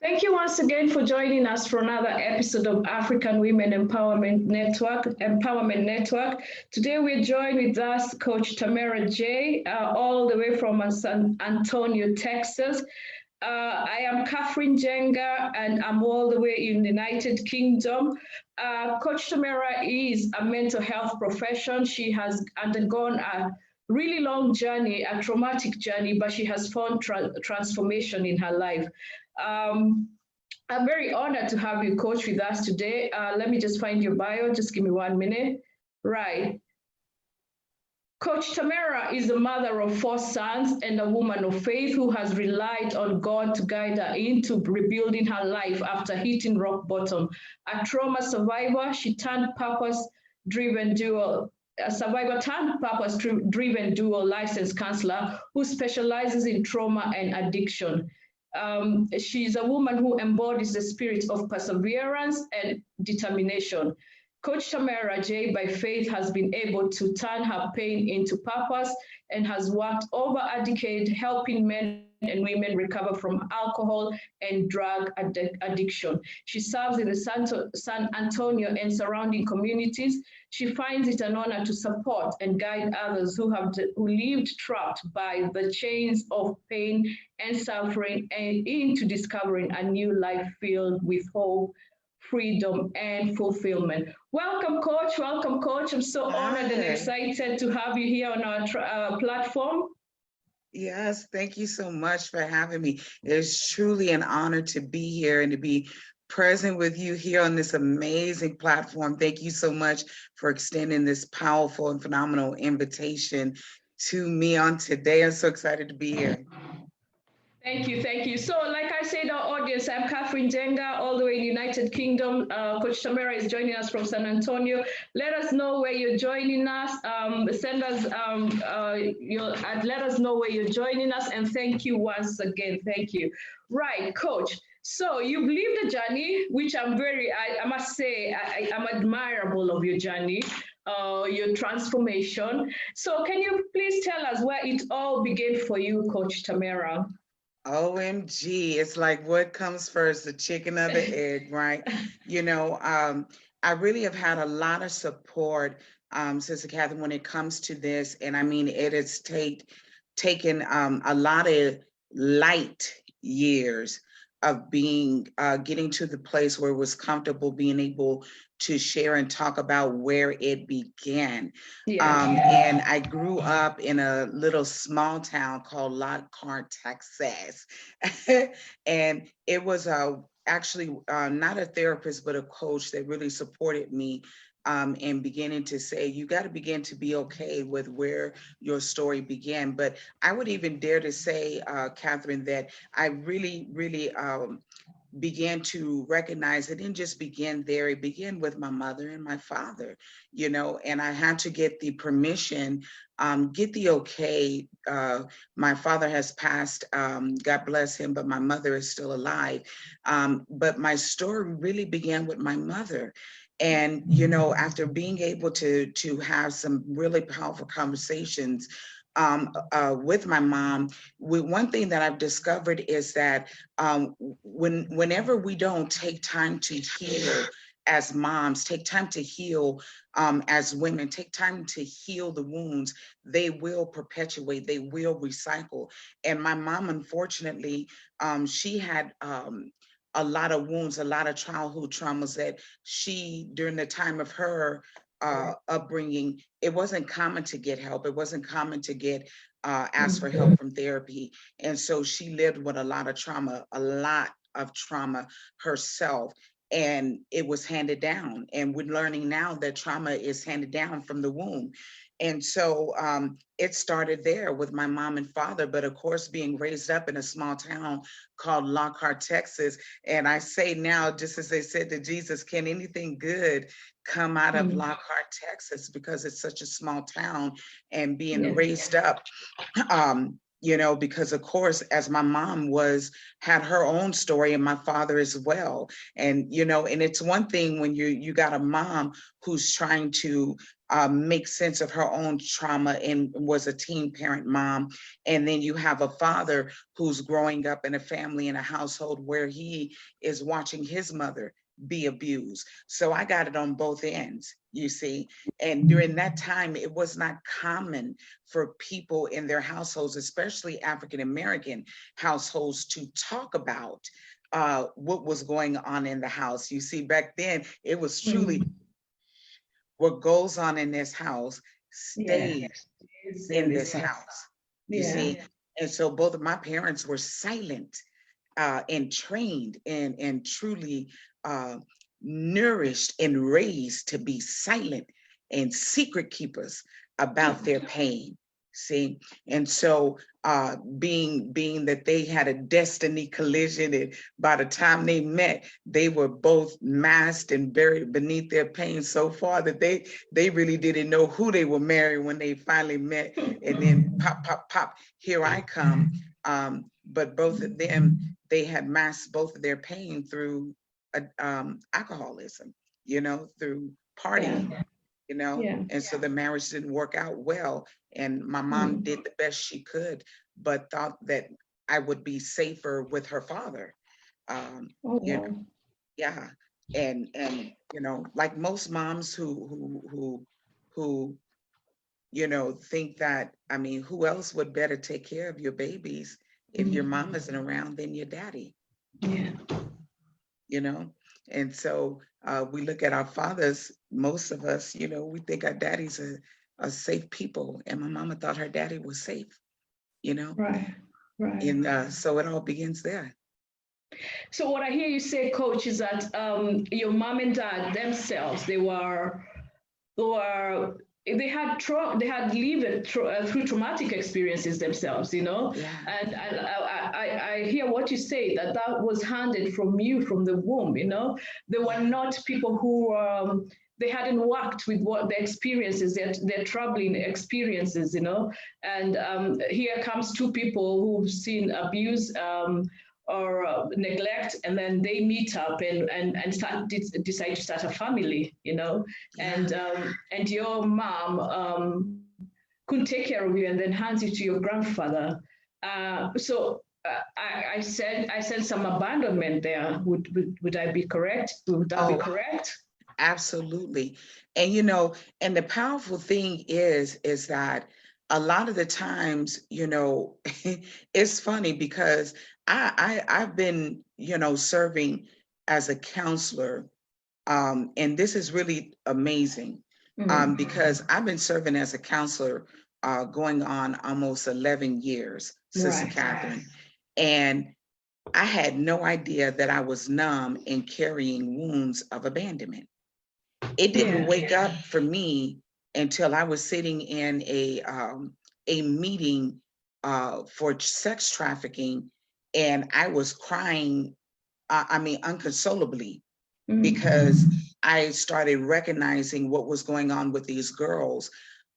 Thank you once again for joining us for another episode of African Women Empowerment Network. Today we're joined with us Coach Tamera J, all the way from San Antonio, Texas. I am Catherine Jenga, and I'm all the way in the United Kingdom. Coach Tamera is a mental health professional. She has undergone a really long journey, a traumatic journey, but she has found transformation in her life. I'm very honored to have you, Coach, with us today. Let me just find your bio. Just give me 1 minute. Right. Coach Tamera is the mother of 4 sons and a woman of faith who has relied on God to guide her into rebuilding her life after hitting rock bottom. A trauma survivor, she turned purpose-driven dual a survivor turned purpose-driven dual licensed counselor who specializes in trauma and addiction. She's a woman who embodies the spirit of perseverance and determination. Coach Tamera J, by faith, has been able to turn her pain into purpose and has worked over a decade helping men and women recover from alcohol and drug addiction. She serves in the San Antonio and surrounding communities. She finds it an honor to support and guide others who lived trapped by the chains of pain and suffering and into discovering a new life filled with hope, freedom, and fulfillment. Welcome, Coach. Welcome, Coach. I'm so honored and excited to have you here on our platform. Yes, thank you so much for having me. It's truly an honor to be here and to be present with you here on this amazing platform. Thank you so much for extending this powerful and phenomenal invitation to me on today. I'm so excited to be here. Thank you, thank you. So, like I said, our audience, I'm Catherine Jenga, all the way in the United Kingdom. Coach Tamera is joining us from San Antonio. Let us know where you're joining us. Send us, let us know where you're joining us, and thank you once again. Thank you. Right, Coach. So you've lived a journey, which I must say, I'm admirable of your journey. Your transformation. So can you please tell us where it all began for you, Coach Tamera? OMG, it's like what comes first, the chicken or the egg, right? You know, I really have had a lot of support, Sister Catherine, when it comes to this. And I mean, it has taken a lot of light years of getting to the place where it was comfortable being able to share and talk about where it began. And I grew up in a little small town called Lockhart, Texas. And it was actually not a therapist, but a coach that really supported me and beginning to say, you got to begin to be okay with where your story began. But I would even dare to say, Catherine, that I really, really began to recognize it didn't just begin there. It began with my mother and my father, you know, and I had to get the permission, get the okay. My father has passed, God bless him, but my mother is still alive. But my story really began with my mother. And, you know, after being able to have some really powerful conversations with my mom, one thing that I've discovered is that whenever we don't take time to heal as moms, take time to heal as women, take time to heal the wounds, they will perpetuate, they will recycle. And my mom, unfortunately, she had a lot of wounds, a lot of childhood traumas that she, during the time of her upbringing, it wasn't common to get help. It wasn't common to get ask for help from therapy. And so she lived with a lot of trauma herself. And it was handed down. And we're learning now that trauma is handed down from the womb. And so it started there with my mom and father, but of course, being raised up in a small town called Lockhart, Texas. And I say now, just as they said to Jesus, can anything good come out of Lockhart, Texas? Because it's such a small town, and being raised up because of course, as my mom had her own story, and my father as well. And it's one thing when you got a mom who's trying to make sense of her own trauma and was a teen parent mom. And then you have a father who's growing up in a family, in a household where he is watching his mother be abused. So I got it on both ends, you see. And during that time, it was not common for people in their households, especially African American households, to talk about what was going on in the house. You see, back then, it was truly what goes on in this house Yeah. stays It's in in this this house. house, you Yeah. see. And so both of my parents were silent and trained and truly uh, nourished and raised to be silent and secret keepers about their pain. See, and so being that they had a destiny collision, and by the time they met, they were both masked and buried beneath their pain so far that they really didn't know who they were marrying when they finally met. And then pop, pop, pop, here I come. But both of them, they had masked both of their pain through alcoholism, through partying, Yeah. Yeah. and so the marriage didn't work out well. And my mom did the best she could, but thought that I would be safer with her father. Um, Oh, you know, wow. yeah. And like most moms who think that, I mean, who else would better take care of your babies if your mom isn't around than your daddy? Yeah. you know? And so we look at our fathers, most of us, we think our daddies are safe people. And my mama thought her daddy was safe, you know? Right. Right. And so it all begins there. So what I hear you say, Coach, is that your mom and dad themselves, they were they had lived through traumatic experiences themselves, Yeah. and I hear what you say, that was handed from you from the womb. They were Yeah. not people who they hadn't worked with what their experiences, their troubling experiences, and here comes two people who've seen abuse, or neglect, and then they meet up and decide to start a family, Yeah. and your mom couldn't take care of you and then hands you to your grandfather. I sense some abandonment there. Would I be correct? Would that be Oh, correct? absolutely. And the powerful thing is that a lot of the times, it's funny because I've been, serving as a counselor. And this is really amazing, because I've been serving as a counselor going on almost 11 years, Sister Right. Catherine. And I had no idea that I was numb and carrying wounds of abandonment. It didn't Yeah. wake up for me until I was sitting in a meeting for sex trafficking, and I was crying, I mean, unconsolably, because I started recognizing what was going on with these girls.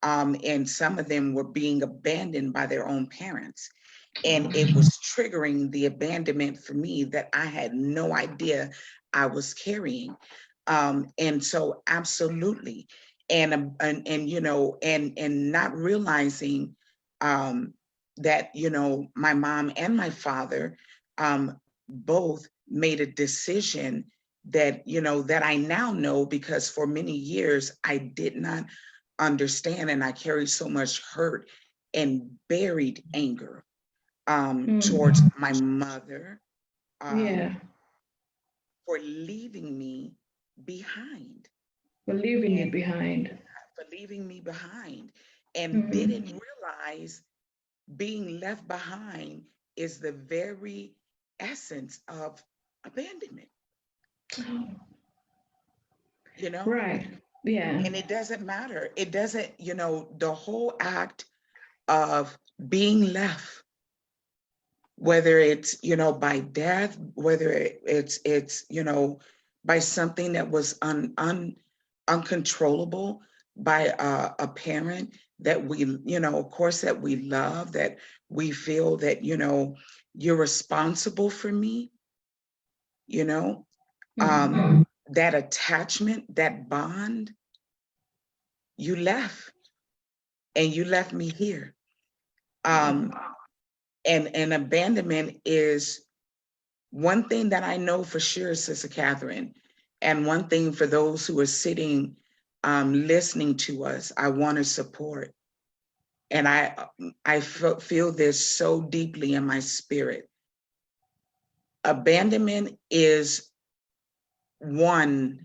And some of them were being abandoned by their own parents. And it was triggering the abandonment for me that I had no idea I was carrying. And so absolutely. And not realizing um, that, my mom and my father both made a decision that I now know, because for many years I did not understand, and I carried so much hurt and buried anger towards my mother, um, Yeah. for leaving me behind, We're leaving you and behind. for leaving me behind, and Mm-hmm. didn't realize being left behind is the very essence of abandonment, you know? Right. Yeah. And it doesn't matter. It doesn't, the whole act of being left, whether it's, by death, whether it's, by something that was uncontrollable, by a parent that we, of course, that we love, that we feel that, you're responsible for me, you know, that attachment, that bond, you left and you left me here. Um, and abandonment is one thing that I know for sure, Sister Catherine, and one thing for those who are sitting, listening to us, I want to support. And feel this so deeply in my spirit. Abandonment is one,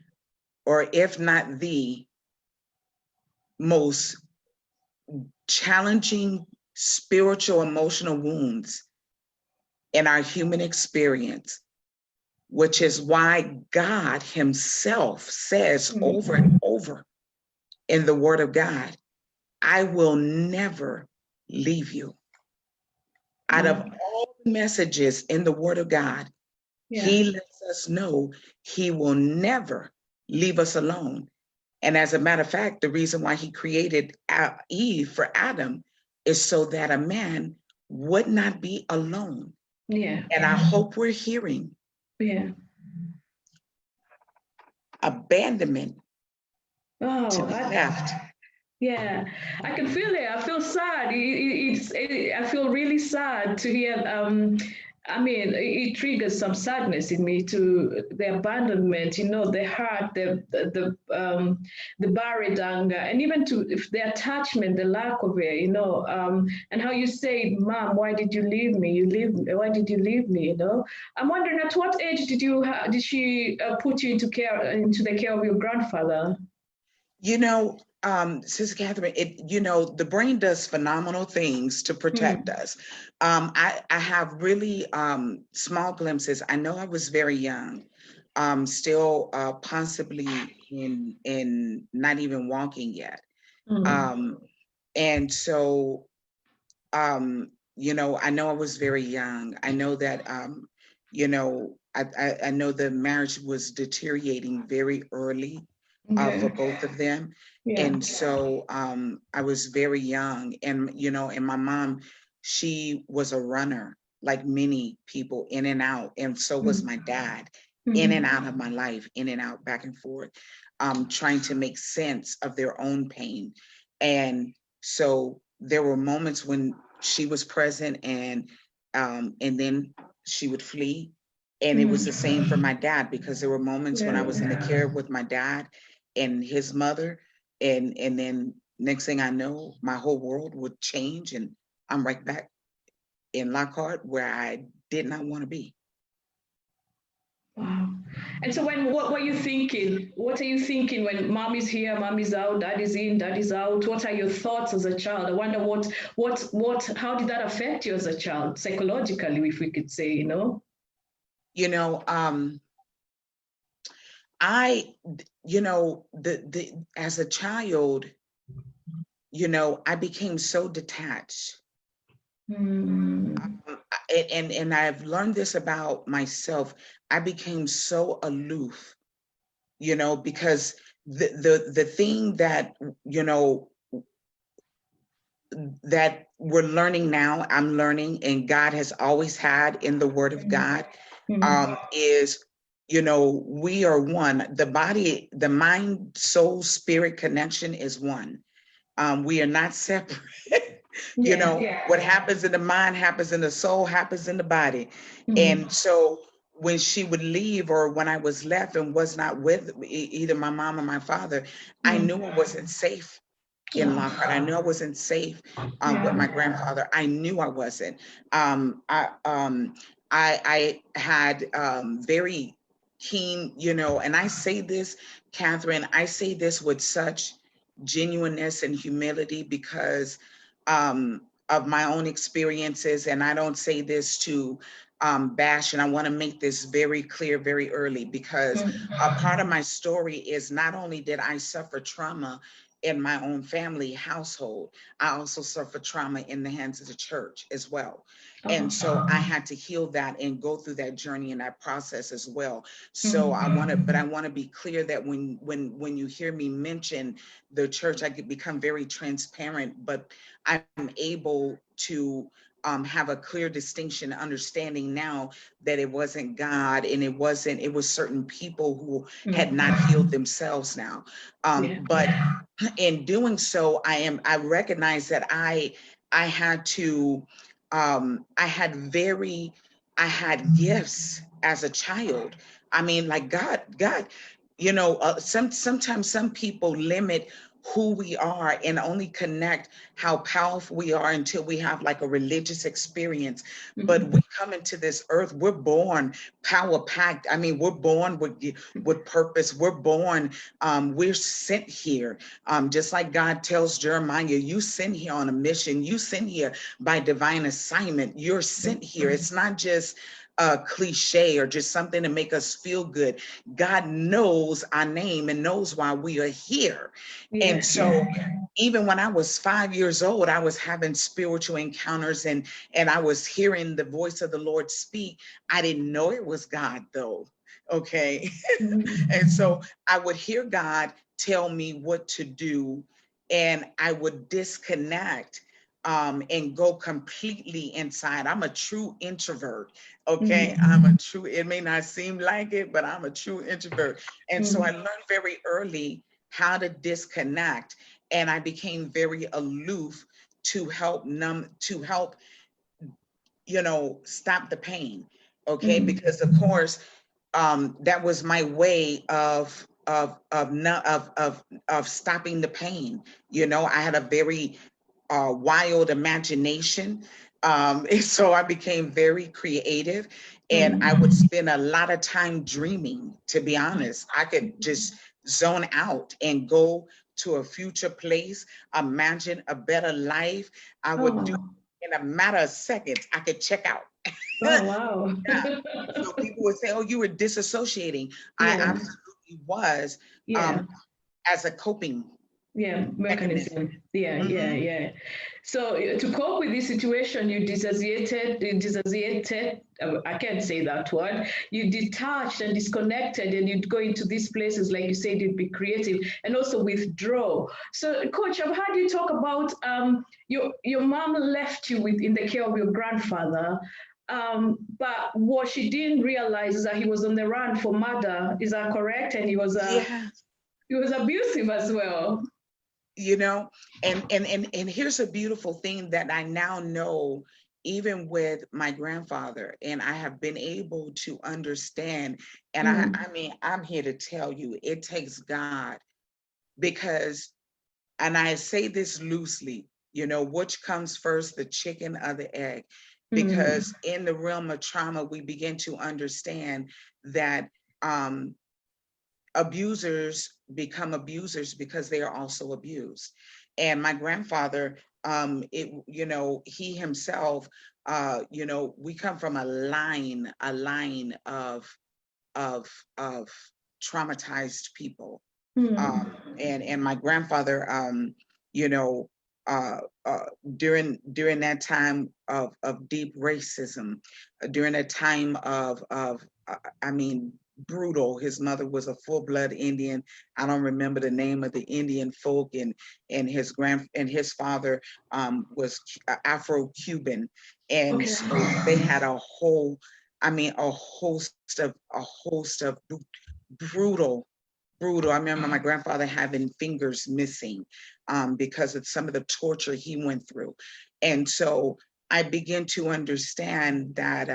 or if not the most challenging spiritual, emotional wounds in our human experience, which is why God Himself says over and over in the Word of God, I will never leave you. Out of all the messages in the Word of God, He lets us know He will never leave us alone. And as a matter of fact, the reason why He created Eve for Adam is so that a man would not be alone. Yeah. And I hope we're hearing. Yeah. Abandonment to Oh, be left. yeah, I can feel it. I feel sad. I feel really sad to hear. I mean, it triggers some sadness in me to the abandonment. The hurt, the buried anger, and even to if the attachment, the lack of it. And how you say, "Mom, why did you leave me? Why did you leave me?" I'm wondering, at what age did she put you into the care of your grandfather? Sister Catherine, the brain does phenomenal things to protect us. I have really small glimpses. I know I was very young, still possibly in not even walking yet. And so, I know I was very young. I know that, I know the marriage was deteriorating very early for both of them. Yeah. And so I was very young, and my mom, she was a runner, like many people, in and out. And so was my dad, in and out of my life, in and out, back and forth, trying to make sense of their own pain. And so there were moments when she was present, and then she would flee. And it was the same for my dad, because there were moments when I was in the care with my dad and his mother, and then next thing I know, my whole world would change, and I'm right back in Lockhart where I did not want to be. Wow. And so what were you thinking? What are you thinking when mom is here, mom is out, dad is in, dad is out? What are your thoughts as a child? I wonder how did that affect you as a child, psychologically, if we could say, I, as a child, I became so detached. And I've learned this about myself. I became so aloof, because the thing that, that we're learning now, I'm learning, and God has always had in the Word of God, is, we are one. The body, the mind, soul, spirit connection is one. We are not separate. What happens in the mind happens in the soul, happens in the body. And so when she would leave, or when I was left and was not with either my mom or my father, I knew I wasn't safe in Lockhart. I knew I wasn't safe with my grandfather. I knew I wasn't. I had very keen, and I say this, Catherine, I say this with such genuineness and humility, because of my own experiences. And I don't say this to bash, and I want to make this very clear very early, because a part of my story is not only did I suffer trauma in my own family household, I also suffered trauma in the hands of the church as well. And so I had to heal that and go through that journey and that process as well. So I want to be clear that when you hear me mention the church, I could become very transparent, but I'm able to have a clear distinction, understanding now that it wasn't God, and it was certain people who had Mm. not healed themselves now. Yeah. But in doing so, I recognize that I had to, I had very, I had gifts as a child. I mean, like God, sometimes some people limit who we are and only connect how powerful we are until we have like a religious experience. But we Mhm. come into this earth, we're born power packed. I mean, we're born with purpose. We're born, we're sent here. Just like God tells Jeremiah, you sent here on a mission. You sent here by divine assignment. You're sent here. It's not just a cliche or just something to make us feel good. God knows our name and knows why we are here. And Yeah. so even when I was 5 years old, I was having spiritual encounters, and I was hearing the voice of the Lord speak. I didn't know it was God though. Okay. And Mhm. so I would hear God tell me what to do, and I would disconnect, and go completely inside. I'm a true introvert. Okay. Mhm. I'm a true, it may not seem like it, but I'm a true introvert. And so I Mhm. learned very early how to disconnect, and I became very aloof to help, stop the pain. Okay. Mhm. Because of course, that was my way of stopping the pain. I had a very wild imagination, and so I became very creative, and I would Mhm. spend a lot of time dreaming. To be honest, I could just zone out and go to a future place, imagine a better life. I would do Oh. in a matter of seconds. I could check out. Oh, wow. So people would say, "Oh, you were disassociating." I Yeah. absolutely was, um, Yeah. as a coping Yeah, mechanism. mechanism. Yeah, yeah, Hmm. yeah. So to cope with this situation, you dissociated, I can't say that word. You detached and disconnected, and you'd go into these places, like you said, you'd be creative and also withdraw. So, Coach, I've heard you talk about your mom left you with in the care of your grandfather. But what she didn't realize is that he was on the run for murder. Is that correct? And Yeah, he was abusive as well. you know, and here's a beautiful thing that I now know, even with my grandfather, and I have been able to understand. And I Mm, mean, I'm here to tell you, it takes God, because, and I say this loosely, which comes first, the chicken or the egg? mm, Because in the realm of trauma, we begin to understand that, um, abusers become abusers because they are also abused. And my grandfather, he himself, we come from a line of traumatized people, mm, and my grandfather, you know, uh, uh, during that time of deep racism, during a time I mean, brutal. His mother was a full blood Indian. I don't remember the name of the Indian folk, and his father, was Afro Cuban, and okay. so they had a whole, I mean, a host of brutal brutal. I remember my grandfather having fingers missing, because of some of the torture he went through. And so I began to understand that,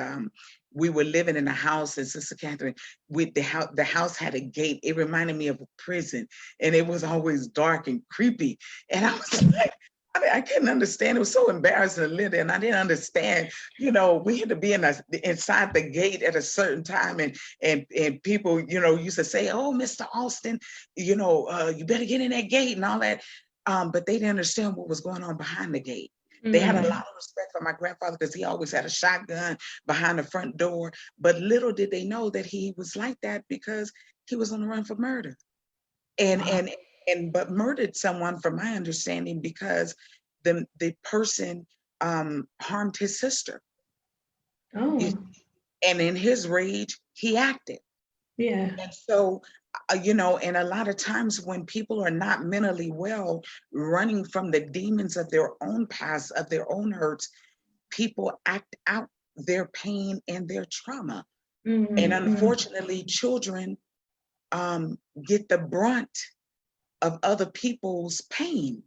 we were living in a house, and Sister Catherine, with the house had a gate. It reminded me of a prison, and it was always dark and creepy. And I was like, I couldn't understand. It was so embarrassing to live there, and I didn't understand. We had to be inside the gate at a certain time, and people, used to say, "Oh, Mr. Austin, you better get in that gate," and all that. But they didn't understand what was going on behind the gate. They had a lot Mm, of respect for my grandfather because he always had a shotgun behind the front door. But little did they know that he was like that because he was on the run for murder, and wow. but murdered someone, from my understanding, because the person, harmed his sister. You- Oh, and in his rage, he acted. yeah. And so, and a lot of times when people are not mentally well, running from the demons of their own past, of their own hurts, people act out their pain and their trauma. And Mm-hmm. unfortunately, children get the brunt of other people's pain.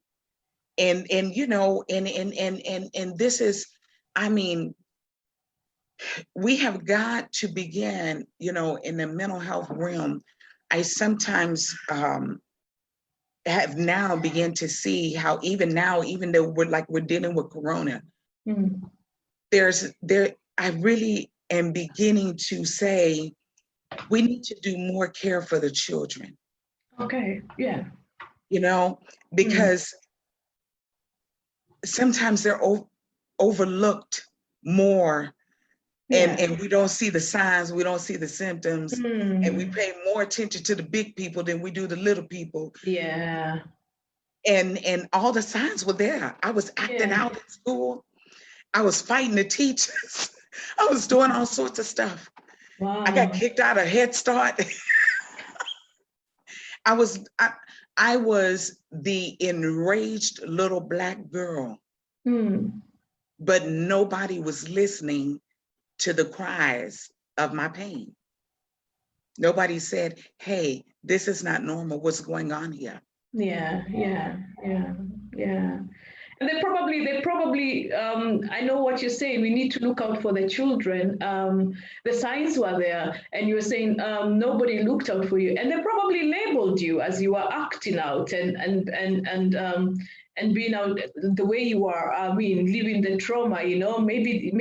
And you know, and this is, I mean, we have got to begin, you know, in the mental health realm. I sometimes have now begun to see how even now, even though we're dealing with Corona, Mm-hmm. I really am beginning to say we need to do more care for the children, Okay. Yeah. you know, Mm. because sometimes they're overlooked more, Yeah. and we don't see the signs, we don't see the symptoms, and we Mm. pay more attention to the big people than we do the little people. Yeah. And all the signs were there. I was acting Yeah. out at school. I was fighting the teachers. I was doing all sorts of stuff. I got Wow. kicked out of Head Start. I was I was the enraged little Black girl, Mm. but nobody was listening to the cries of my pain. Nobody said, "Hey, this is not normal. What's going on here?" Yeah. Yeah. Yeah. Yeah. And they probably, I know what you're saying. We need to look out for the children. The signs were there, and you were saying nobody looked out for you, and they probably labeled you as you were acting out and being out the way you are. I mean, living the trauma. You know, maybe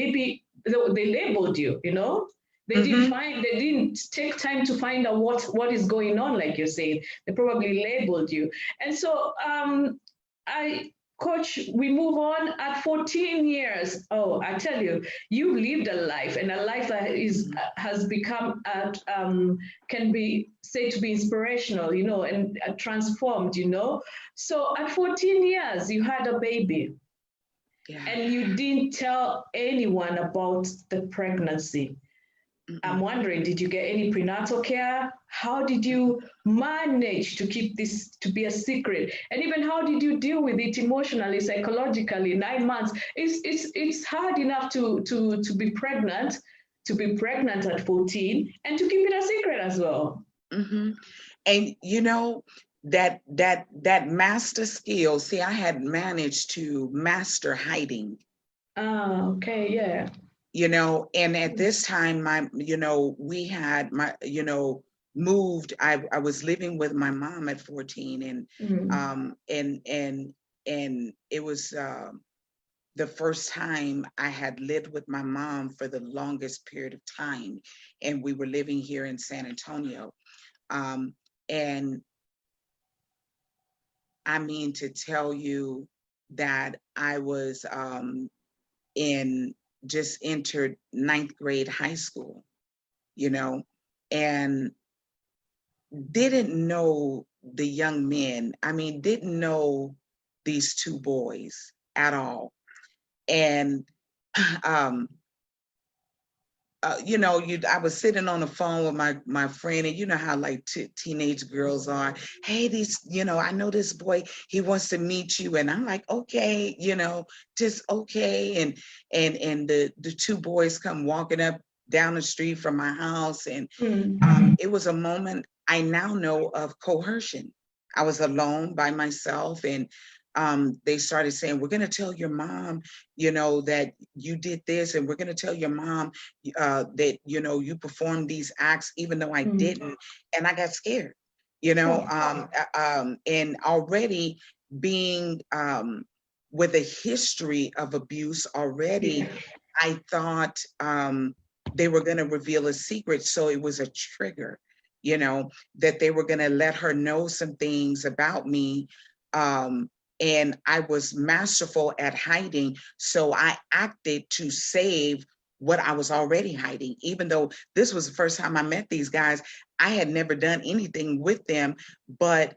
they labeled you. You know. Mm-hmm. They didn't take time to find out what is going on, like you're saying. They probably labeled you. And so I Coach, we move on at 14 years. Oh, I tell you, you've lived a life, and a life that has become can be said to be inspirational, you know, and transformed, you know. So at 14 years, you had a baby, Yeah. and you didn't tell anyone about the pregnancy. I'm Mm-mm. wondering, did you get any prenatal care? How did you manage to keep this to be a secret? And even how did you deal with it emotionally, psychologically? 9 months. It's hard enough to be pregnant at 14 and to keep it a secret as well. Mm-hmm. And you know, that master skill. See, I had managed to master hiding. Ah, okay, yeah. You know, and at this time, we had moved. I was living with my mom at 14, and Mm, um and and and it was the first time I had lived with my mom for the longest period of time, and we were living here in San Antonio. And I mean to tell you that I was in just entered ninth grade high school, you know, and didn't know the young men. I mean, didn't know these two boys at all. And um, I was sitting on the phone with my friend, and you know how like teenage girls are. Hey, I know this boy. He wants to meet you, and I'm like, okay, just okay. And the two boys come walking up down the street from my house, and mm, it was a moment I now know of coercion. I was alone by myself, and they started saying, "We're going to tell your mom, that you did this, and we're going to tell your mom that you performed these acts, even though I mm. didn't." And I got scared, Sure. and already being with a history of abuse already, Yeah. I thought they were going to reveal a secret. So it was a trigger, that they were going to let her know some things about me. Um, and I was masterful at hiding. So I acted to save what I was already hiding. Even though this was the first time I met these guys, I had never done anything with them, but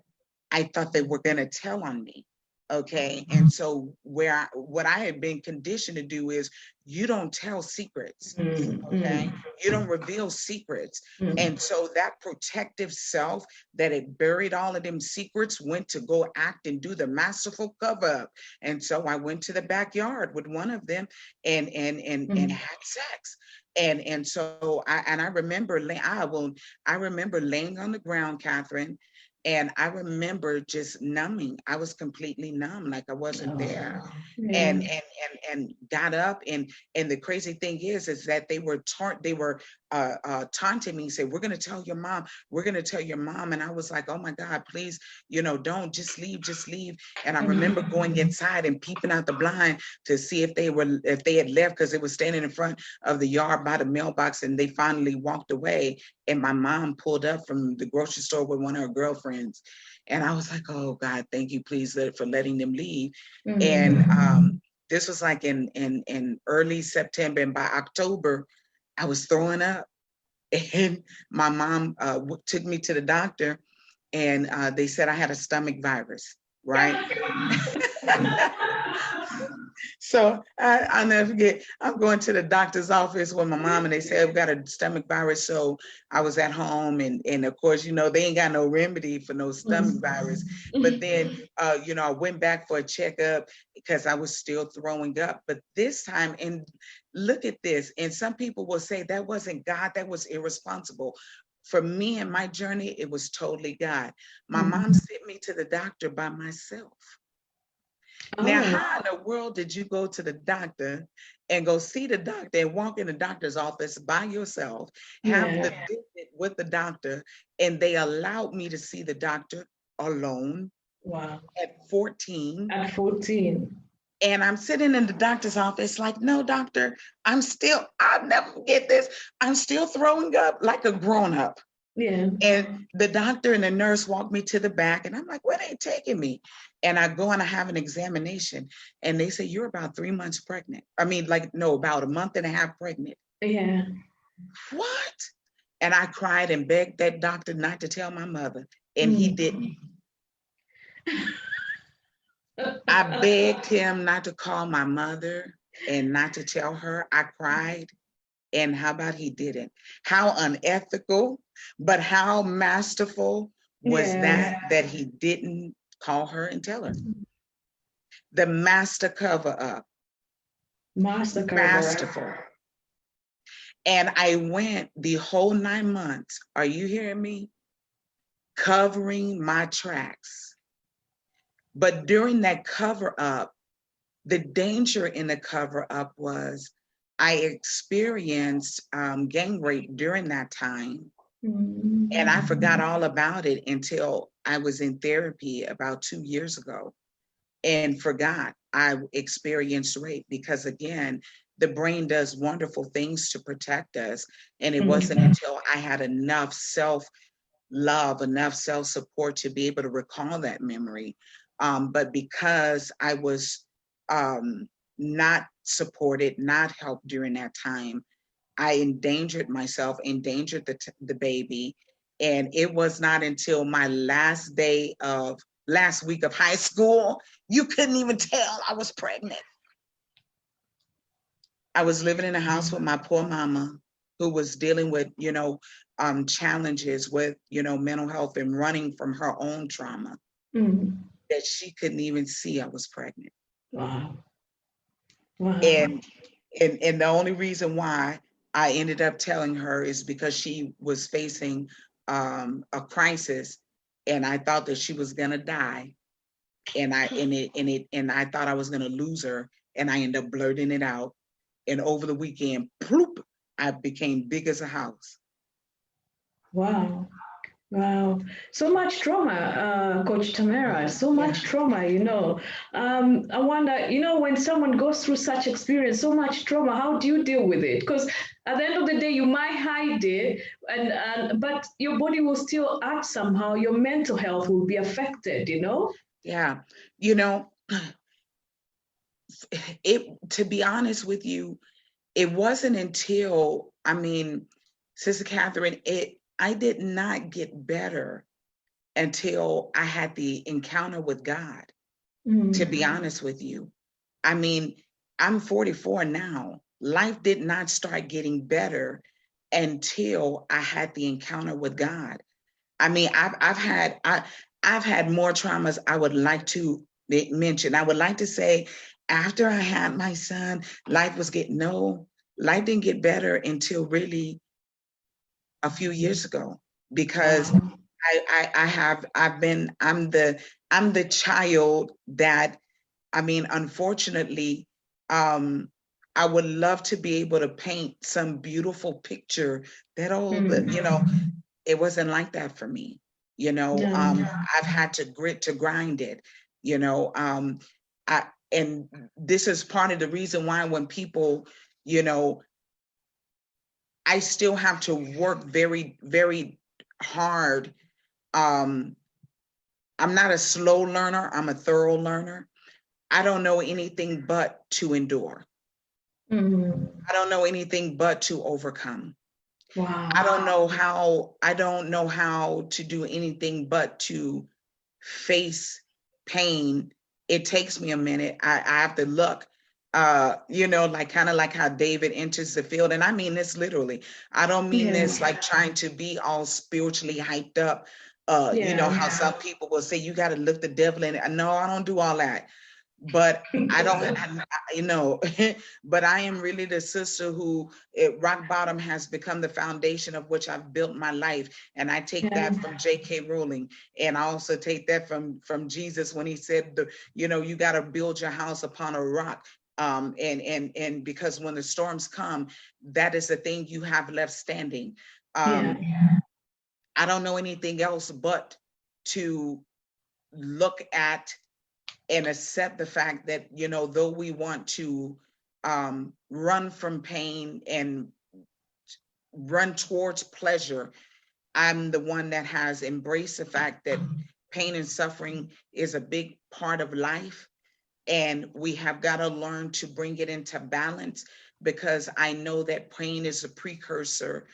I thought they were going to tell on me. Okay. And so what I had been conditioned to do is you don't tell secrets. Okay. You don't reveal secrets. And so that protective self that had buried all of them secrets went to go act and do the masterful cover up. And so I went to the backyard with one of them and had sex. And so I remember I remember laying on the ground, Catherine, and I remember just numbing. I was completely numb, like I wasn't there. Yeah. And got up, and the crazy thing is that they were taunting me, said, "We're gonna tell your mom, we're gonna tell your mom." And I was like, "Oh my God, please, don't, just leave, just leave." And I remember going inside and peeping out the blind to see if they had left, because they were standing in front of the yard by the mailbox, and they finally walked away. And my mom pulled up from the grocery store with one of her girlfriends. And I was like, "Oh God, thank you, please, for letting them leave." And this was like in early September, and by October, I was throwing up. And my mom took me to the doctor, and they said I had a stomach virus, right? So I'll never forget, I'm going to the doctor's office with my mom, and they said, "We've got a stomach virus." So I was at home, and of course, they ain't got no remedy for no stomach virus. But then, I went back for a checkup because I was still throwing up. But this time, and look at this, and some people will say that wasn't God, that was irresponsible. For me and my journey, it was totally God. My mom sent me to the doctor by myself. Now, how in the world did you go to the doctor and go see the doctor and walk in the doctor's office by yourself, have the visit with the doctor, and they allowed me to see the doctor alone Wow. at 14? At 14. And I'm sitting in the doctor's office like, "No, doctor, I'll never forget this. I'm still throwing up like a grown up." Yeah. And the doctor and the nurse walked me to the back, and I'm like, "Where they taking me?" And I go and I have an examination, and they say, "You're about 3 months pregnant." I mean, like, no, about a month and a half pregnant. Yeah. What? And I cried and begged that doctor not to tell my mother, and he didn't. I begged him not to call my mother and not to tell her. I cried. And how about he didn't? How unethical, but how masterful was that he didn't call her and tell her. The master cover up. Masterful. And I went the whole 9 months, are you hearing me? Covering my tracks. But during that cover up, the danger in the cover up was I experienced gang rape during that time. And I forgot all about it until I was in therapy about 2 years ago, and forgot I experienced rape, because again, the brain does wonderful things to protect us. And it wasn't until I had enough self-love, enough self-support to be able to recall that memory. But because I was not supported, not helped during that time, I endangered myself, endangered the baby. And it was not until my last week of high school, you couldn't even tell I was pregnant. I was living in a house with my poor mama, who was dealing with, challenges with, mental health and running from her own trauma, that she couldn't even see I was pregnant. Wow. Wow. And the only reason why I ended up telling her is because she was facing a crisis, and I thought that she was gonna die, and I thought I was gonna lose her, and I ended up blurting it out. And over the weekend, ploop, I became big as a house. Wow. Wow. So much trauma, Coach Tamera, so much trauma, I wonder, when someone goes through such experience, so much trauma, how do you deal with it? Because at the end of the day, you might hide it, but your body will still act somehow. Your mental health will be affected, Yeah. To be honest with you, it wasn't until, Sister Catherine, I did not get better until I had the encounter with God. to be honest with you. I mean, I'm 44 now. Life did not start getting better until I had the encounter with God. I mean, I've had more traumas I would like to mention. I would like to say after I had my son, life was getting no, life didn't get better until really a few years ago because Wow. I'm the child that, I mean, unfortunately, um, I would love to be able to paint some beautiful picture that, oh, you know, it wasn't like that for me. You know, I've had to grit to grind it, you know. And this is part of the reason why when people, you know, I still have to work very, very hard. Um, I'm not a slow learner, I'm a thorough learner. I don't know anything but to endure. I don't know anything but to overcome. Wow. I don't know how to do anything but to face pain. It takes me a minute. I have to look, you know, like kind of like how David enters the field. And I mean this literally. I don't mean this like trying to be all spiritually hyped up. You know how some people will say you got to look the devil in it. No, I don't do all that. But I don't, you know, but I am really the sister who rock bottom has become the foundation of which I've built my life. And I take that from J.K. Rowling. And I also take that from Jesus when he said, you know, you got to build your house upon a rock. And because when the storms come, that is the thing you have left standing. I don't know anything else but to look at and accept the fact that, you know, though we want to run from pain and run towards pleasure, I'm the one that has embraced the fact that pain and suffering is a big part of life. And we have got to learn to bring it into balance because I know that pain is a precursor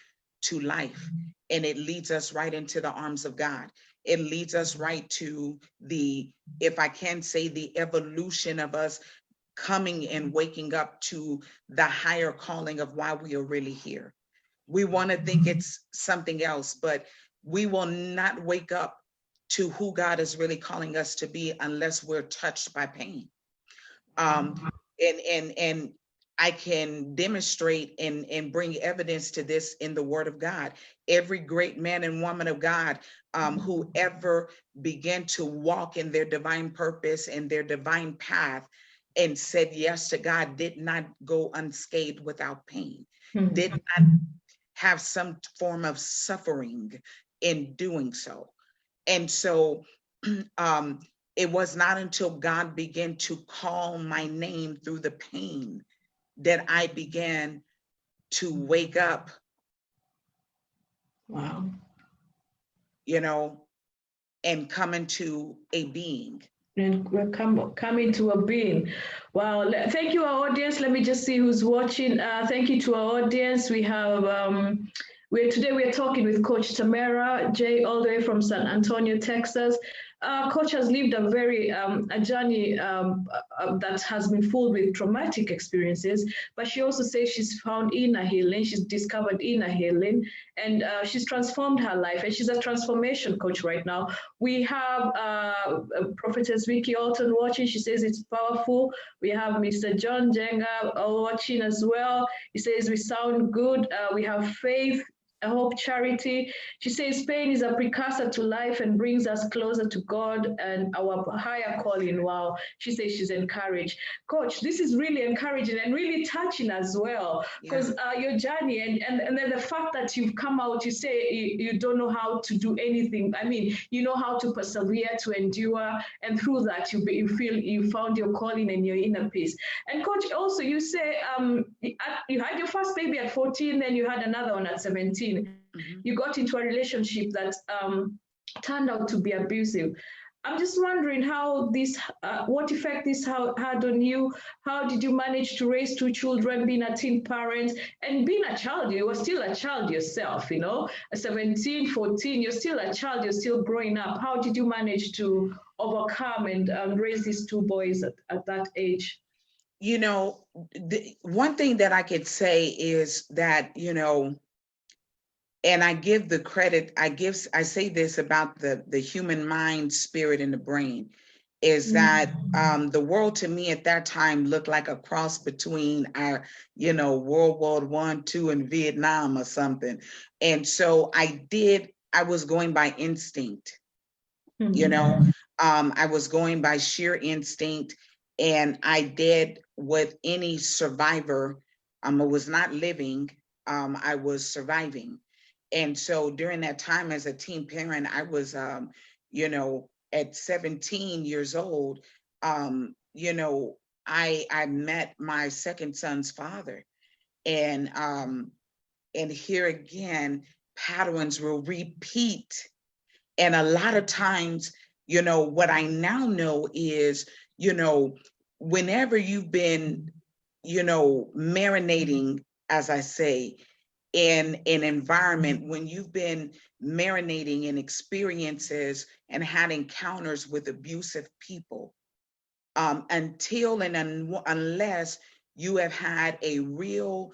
to life and it leads us right into the arms of God. It leads us right to the, if I can say, the evolution of us coming and waking up to the higher calling of why we are really here. We want to think it's something else, but we will not wake up to who God is really calling us to be unless we're touched by pain. And I can demonstrate and bring evidence to this in the Word of God. Every great man and woman of God who ever began to walk in their divine purpose and their divine path and said yes to God did not go unscathed without pain, did not have some form of suffering in doing so. And so it was not until God began to call my name through the pain that I began to wake up. Wow. You know, and come into a being. And we're coming to a being. Wow. Thank you, our audience. Let me just see who's watching. Thank you to our audience. We have, today we're talking with Coach Tamera J, all the way from San Antonio, Texas. Coach has lived a journey that has been full with traumatic experiences, but she also says she's found inner healing, she's discovered inner healing, and she's transformed her life, and she's a transformation coach right now. We have Prophetess Vicky Alton watching. She says it's powerful. We have Mr. John Jenga watching as well. He says we sound good. We have Faith, a Hope Charity. She says pain is a precursor to life and brings us closer to God and our higher calling. Wow. She says she's encouraged. Coach, this is really encouraging and really touching as well, because your journey and then the fact that you've come out, you say you don't know how to do anything. I mean, you know how to persevere, to endure, and through that you feel you found your calling and your inner peace. And Coach, also you say you had your first baby at 14, then you had another one at 17. You got into a relationship that turned out to be abusive. I'm just wondering how this, what effect this had on you. How did you manage to raise two children, being a teen parent and being a child? You were still a child yourself, you know, 17, 14, you're still a child, you're still growing up. How did you manage to overcome and raise these two boys at that age? You know, the one thing that I could say is that, you know, and I give the credit, I say this about the human mind, spirit, and the brain, is that the world to me at that time looked like a cross between our, you know, World War One, two, and Vietnam or something. And so I was going by instinct, you know, I was going by sheer instinct, and I did what any survivor, I was not living, I was surviving. And so during that time as a teen parent, I was, you know, at 17 years old, you know, I met my second son's father, and here again, patterns will repeat. And a lot of times, you know, what I now know is, you know, whenever you've been, you know, marinating, as I say, in an environment, when you've been marinating in experiences and had encounters with abusive people, until and unless you have had a real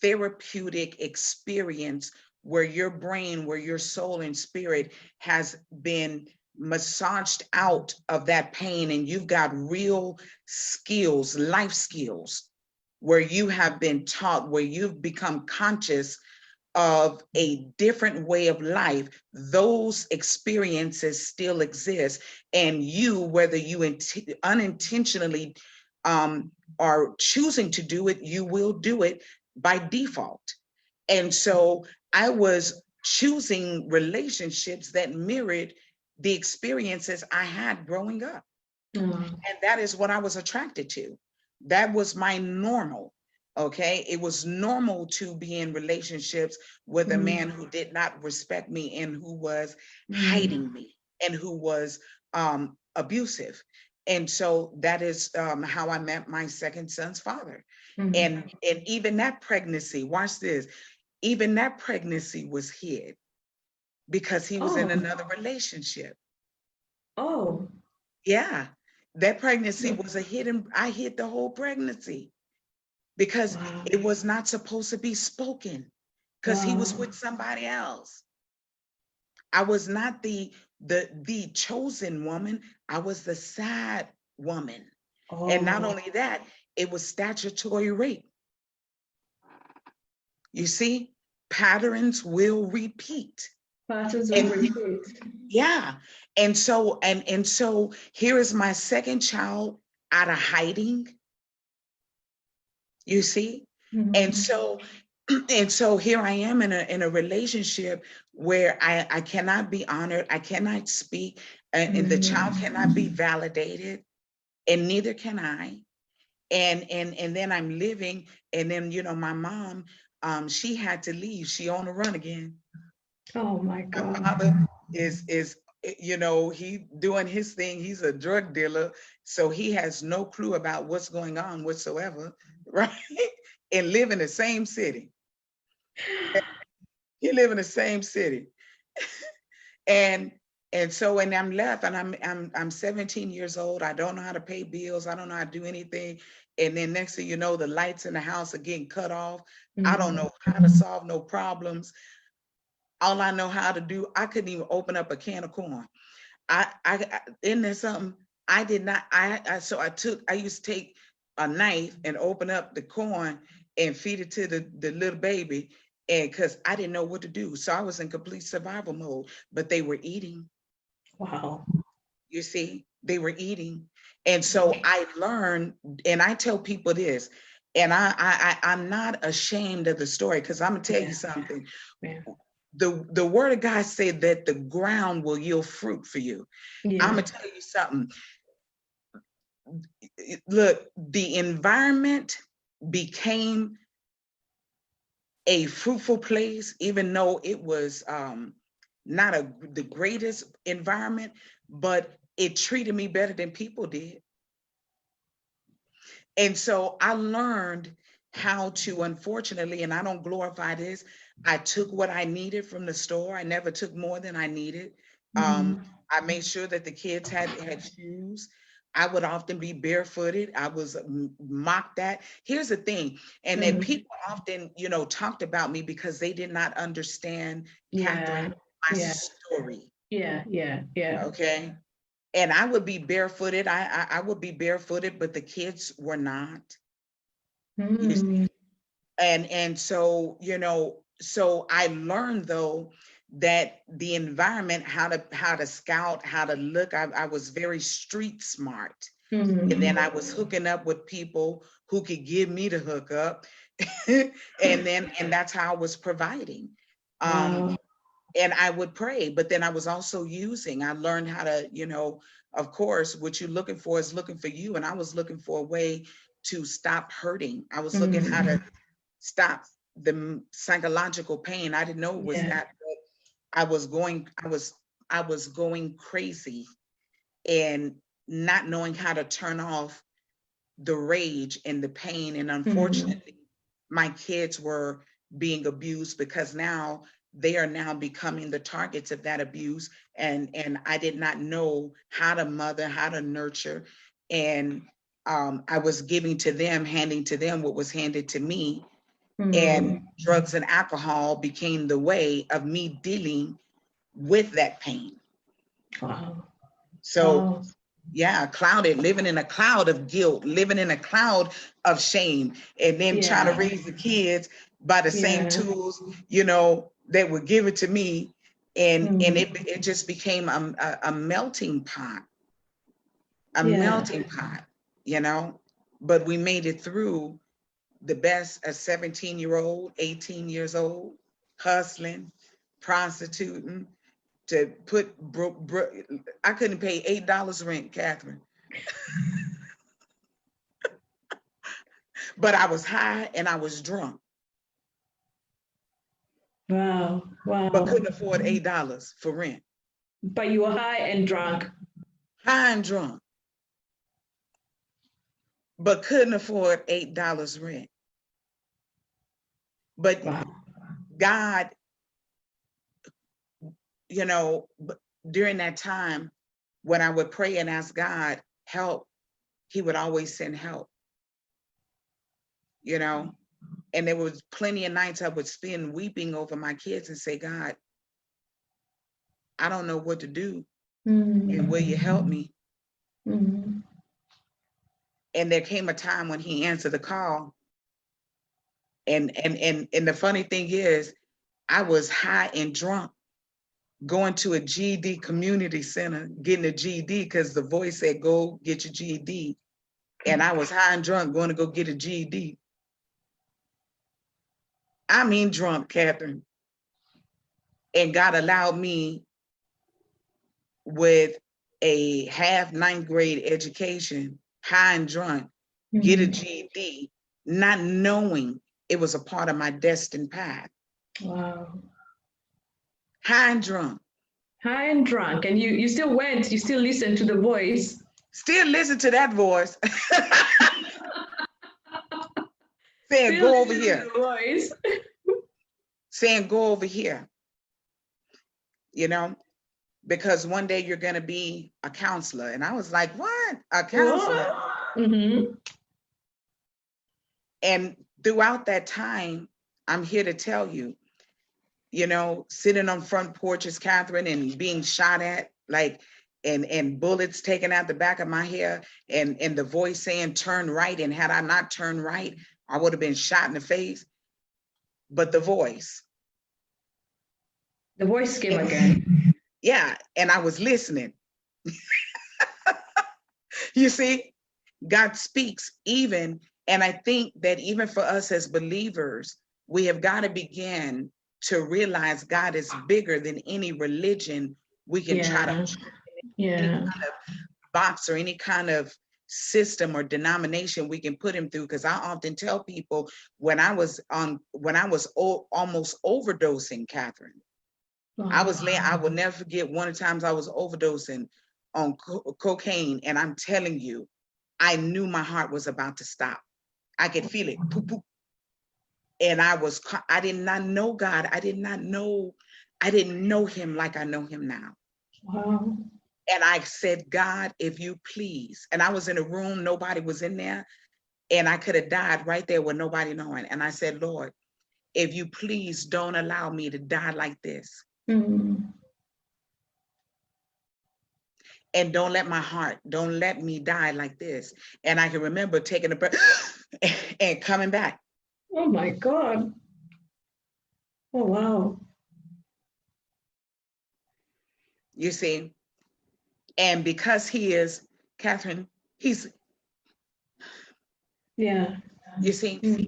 therapeutic experience where your brain, where your soul and spirit has been massaged out of that pain, and you've got real skills, life skills, where you have been taught, where you've become conscious of a different way of life, those experiences still exist. And you, whether you unintentionally are choosing to do it, you will do it by default. And so I was choosing relationships that mirrored the experiences I had growing up. And that is what I was attracted to. That was my normal. Okay. It was normal to be in relationships with a man who did not respect me and who was hiding me and who was abusive. And so that is how I met my second son's father. And even that pregnancy, watch this, even that pregnancy was hid because he was in another relationship. Oh. Yeah, that pregnancy was a hidden, I hid the whole pregnancy because it was not supposed to be spoken because he was with somebody else. I was not the chosen woman, I was the sad woman. And not only that, it was statutory rape. You see, patterns will repeat. Patterns will And repeat. yeah, and so here is my second child out of hiding. You see? And so and so here I am in a relationship where I cannot be honored, I cannot speak, and the child cannot be validated, and neither can I. And then I'm living, and then you know, my mom, she had to leave. She on the run again. Oh my My God. father is you know, he doing his thing. He's a drug dealer, so he has no clue about what's going on whatsoever, right? And live in the same city. He live in the same city. And and I'm left, and I'm 17 years old. I don't know how to pay bills. I don't know how to do anything. And then next thing you know, the lights in the house are getting cut off. I don't know how to solve no problems. All I know how to do, I couldn't even open up a can of corn. Isn't there something? I did not, so I used to take a knife and open up the corn and feed it to the little baby. And because I didn't know what to do. So I was in complete survival mode, but they were eating. Wow. You see, they were eating. And so I learned, and I tell people this, and I'm not ashamed of the story, because I'm gonna tell you something. Yeah. The word of God said that the ground will yield fruit for you. I'm gonna tell you something. Look, the environment became a fruitful place, even though it was not the greatest environment, but it treated me better than people did. And so I learned how to, unfortunately, and I don't glorify this, I took what I needed from the store. I never took more than I needed. Mm-hmm. I made sure that the kids had shoes. I would often be barefooted. I was mocked at. Here's the thing, and that Mm-hmm. people often, talked about me because they did not understand, Catherine, Yeah. my Yeah. story. Yeah. Yeah. Yeah. Okay. And I would be barefooted. I would be barefooted, but the kids were not. You Mm-hmm. and so so I learned though that the environment, how to scout, how to look. I was very street smart, and then I was hooking up with people who could give me the hookup, and that's how I was providing. um Wow. and I would pray, but then I was also using. I learned how to, of course, what you're looking for is looking for you, and I was looking for a way to stop hurting. I was looking how Mm-hmm. to stop the psychological pain. I didn't know it was Yeah. that, but I was going crazy, and not knowing how to turn off the rage and the pain. And Mm-hmm. unfortunately, my kids were being abused, because now they are now becoming the targets of that abuse. And I did not know how to mother, how to nurture. And I was giving to them, handing to them what was handed to me. And Mm-hmm. drugs and alcohol became the way of me dealing with that pain. Wow. So Wow. yeah, clouded, living in a cloud of guilt, living in a cloud of shame, and then trying to Yeah. raise the kids by the same Yeah. tools, that were given to me. And Mm-hmm. it just became a melting pot, a Yeah. melting pot, you know. But we made it through the best, a 17-year-old, 18 years old, hustling, prostituting, to put I couldn't pay $8 rent, Catherine. But I was high and I was drunk, Wow. but Wow. couldn't afford $8 for rent. But you were high and drunk. High and drunk, but couldn't afford $8 rent. But Wow. God, during that time, when I would pray and ask God help, He would always send help, you know. And there was plenty of nights I would spend weeping over my kids and say, God, I don't know what to do. And will you help Mm-hmm. me? Mm-hmm. And there came a time when He answered the call. And the funny thing is, I was high and drunk, going to a GED community center, getting a GED because the voice said, go get your GED. And I was high and drunk going to go get a GED. I mean, drunk, Catherine. And God allowed me, with a half ninth grade education, high and drunk, get a Mm-hmm. GED, not knowing it was a part of my destined path. Wow. High and drunk. High and drunk. And you still went, you still listened to the voice. Still listen to that voice saying, Still go over listen to here, the voice. saying, go over here, you know, because one day you're going to be a counselor. And I was like, what? A counselor? What? Mm-hmm. And throughout that time, I'm here to tell you, sitting on front porches, Catherine, and being shot at, like, and bullets taken out the back of my hair, and the voice saying, turn right. And had I not turned right, I would have been shot in the face. But the voice. The voice came again. Yeah. And I was listening. You see, God speaks even. And I think that even for us as believers, we have got to begin to realize God is bigger than any religion we can try to Yeah. any Yeah. kind of box or any kind of system or denomination we can put him through. Because I often tell people, almost overdosing, Catherine, Wow. I will never forget one of the times I was overdosing. on cocaine, and I'm telling you, I knew my heart was about to stop. I could feel it, poop, poop. And I did not know God. I didn't know him like I know him now. Wow. And I said, God, if you please. And I was in a room, nobody was in there, and I could have died right there with nobody knowing. And I said, Lord, if you please don't allow me to die like this. Mm. And don't let me die like this. And I can remember taking a breath and coming back. Oh my God. Oh, wow. You see? And because he is, Catherine, he's, Yeah. you see? Mm.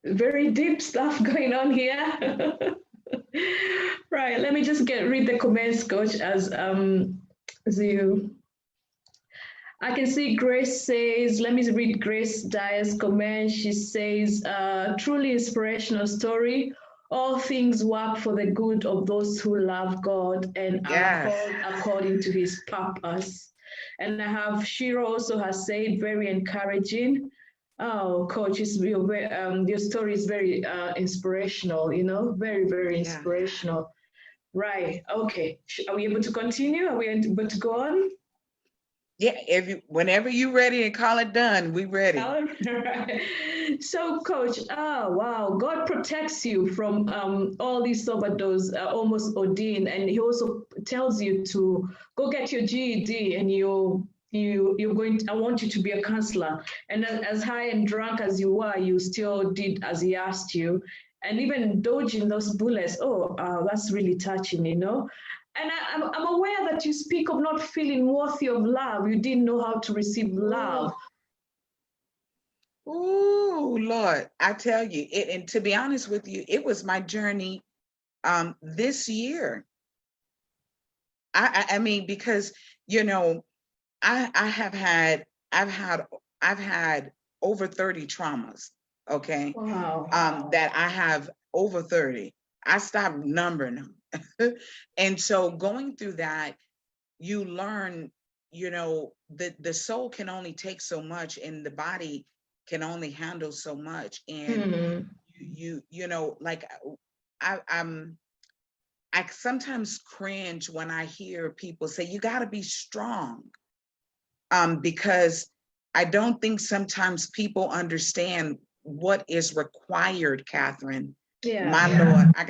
Very deep stuff going on here. Right. Let me just read the comments, Coach, as you. I can see Grace says, let me read Grace Dyer's comment. She says, truly inspirational story. All things work for the good of those who love God and are Yes. called according to his purpose. And I have Shiro also has said, very encouraging. Oh, Coach, your story is very inspirational, very, very Yeah. inspirational. Right. Okay. Are we able to continue? Are we able to go on? Yeah, whenever you ready and call it done, we ready. Right. So, Coach, wow, God protects you from all these overdose, almost ordained, and He also tells you to go get your GED, and you're going. I want you to be a counselor. And as high and drunk as you were, you still did as He asked you, and even dodging those bullets. Oh, that's really touching, And I'm aware that you speak of not feeling worthy of love. You didn't know how to receive love. Oh, Lord, I tell you, and to be honest with you, it was my journey this year. I mean, because I've had over 30 traumas, okay? Wow. That I have over 30. I stopped numbering them. And so going through that, you learn, the soul can only take so much and the body can only handle so much. And like I sometimes cringe when I hear people say you got to be strong, because I don't think sometimes people understand what is required, Catherine. Yeah. My Lord, I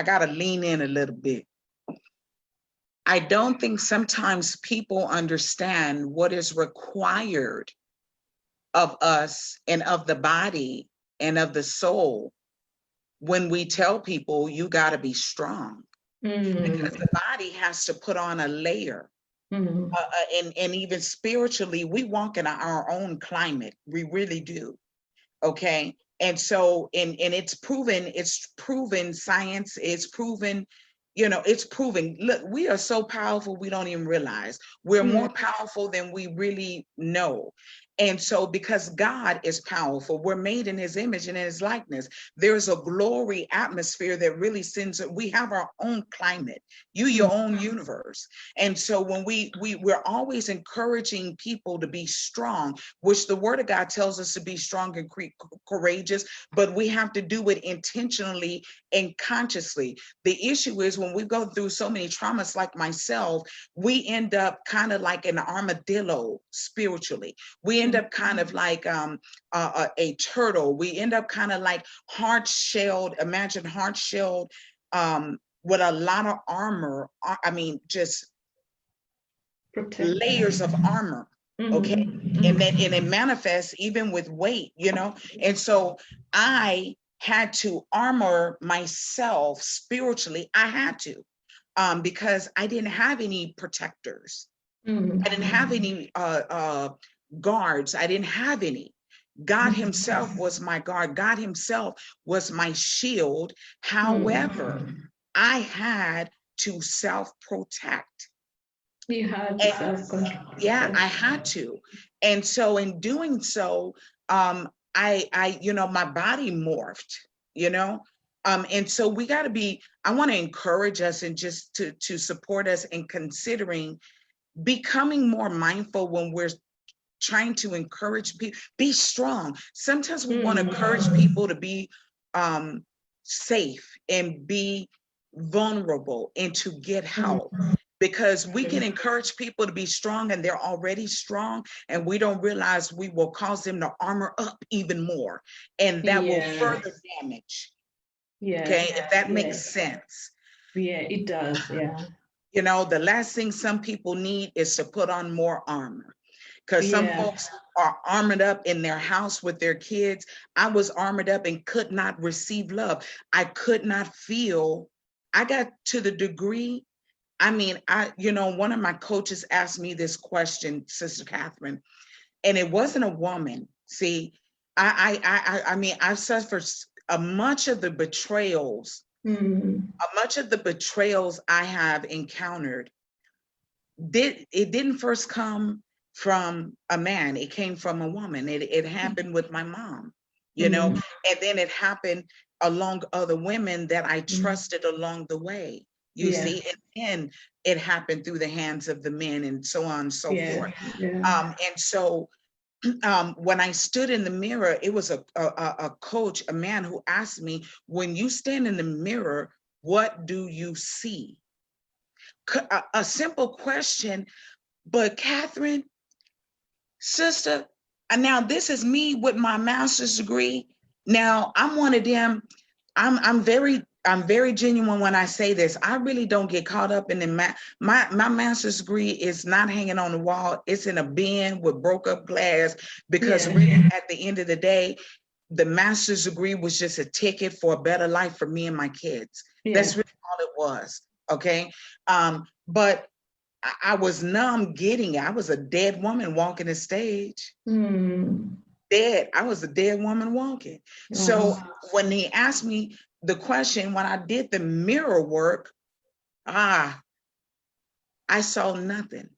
gotta lean in a little bit. I don't think sometimes people understand what is required of us and of the body and of the soul when we tell people you got to be strong. Because the body has to put on a layer. And even spiritually, we walk in our own climate. We really do. Okay. And so, and it's proven science, it's proven, it's proven. Look, we are so powerful, we don't even realize. We're more powerful than we really know. And so, because God is powerful, we're made in his image and in his likeness. There's a glory atmosphere that really sends, we have our own climate, your own universe. And so when we're always encouraging people to be strong, which the word of God tells us to be strong and courageous, but we have to do it intentionally and consciously. The issue is when we go through so many traumas like myself, we end up kind of like an armadillo spiritually. We end up kind of like a turtle. We end up kind of like hard-shelled, imagine hard-shelled with a lot of armor. I mean, just layers of armor. Okay. And it manifests even with weight, and so I had to armor myself spiritually. I had to, because I didn't have any protectors. I didn't have any guards. I didn't have any. God himself was my guard. God himself was my shield. However, I had to self-protect. You had to self-control. Yeah, I had to. And so in doing so, I my body morphed, you know. And so we got to be, I want to encourage us and just to support us in considering becoming more mindful when we're trying to encourage people, be strong. Sometimes we want to encourage people to be safe and be vulnerable and to get help, because we can encourage people to be strong and they're already strong, and we don't realize we will cause them to armor up even more, and that will further damage. Okay, if that makes sense. Yeah, it does. Yeah. You know, the last thing some people need is to put on more armor, because some folks are armored up in their house with their kids. I was armored up and could not receive love. I could not feel. I got to the degree, I mean, one of my coaches asked me this question, Sister Catherine, and it wasn't a woman. See, I mean, I've suffered much of the betrayals, much of the betrayals I have encountered. It didn't first come from a man, it came from a woman. It happened with my mom, and then it happened along other women that I trusted along the way, you see, and then it happened through the hands of the men, and so on and so forth. And so when I stood in the mirror, it was a coach, a man, who asked me, when you stand in the mirror, what do you see? A simple question, but Catherine, sister, and now this is me with my master's degree. Now I'm one of them. I'm very genuine when I say this. I really don't get caught up in the my master's degree is not hanging on the wall. It's in a bin with broke up glass, because really at the end of the day, the master's degree was just a ticket for a better life for me and my kids. That's really all it was. Okay. But I was numb getting it. I was a dead woman walking the stage. Dead. I was a dead woman walking. So when they asked me the question, when I did the mirror work, I saw nothing,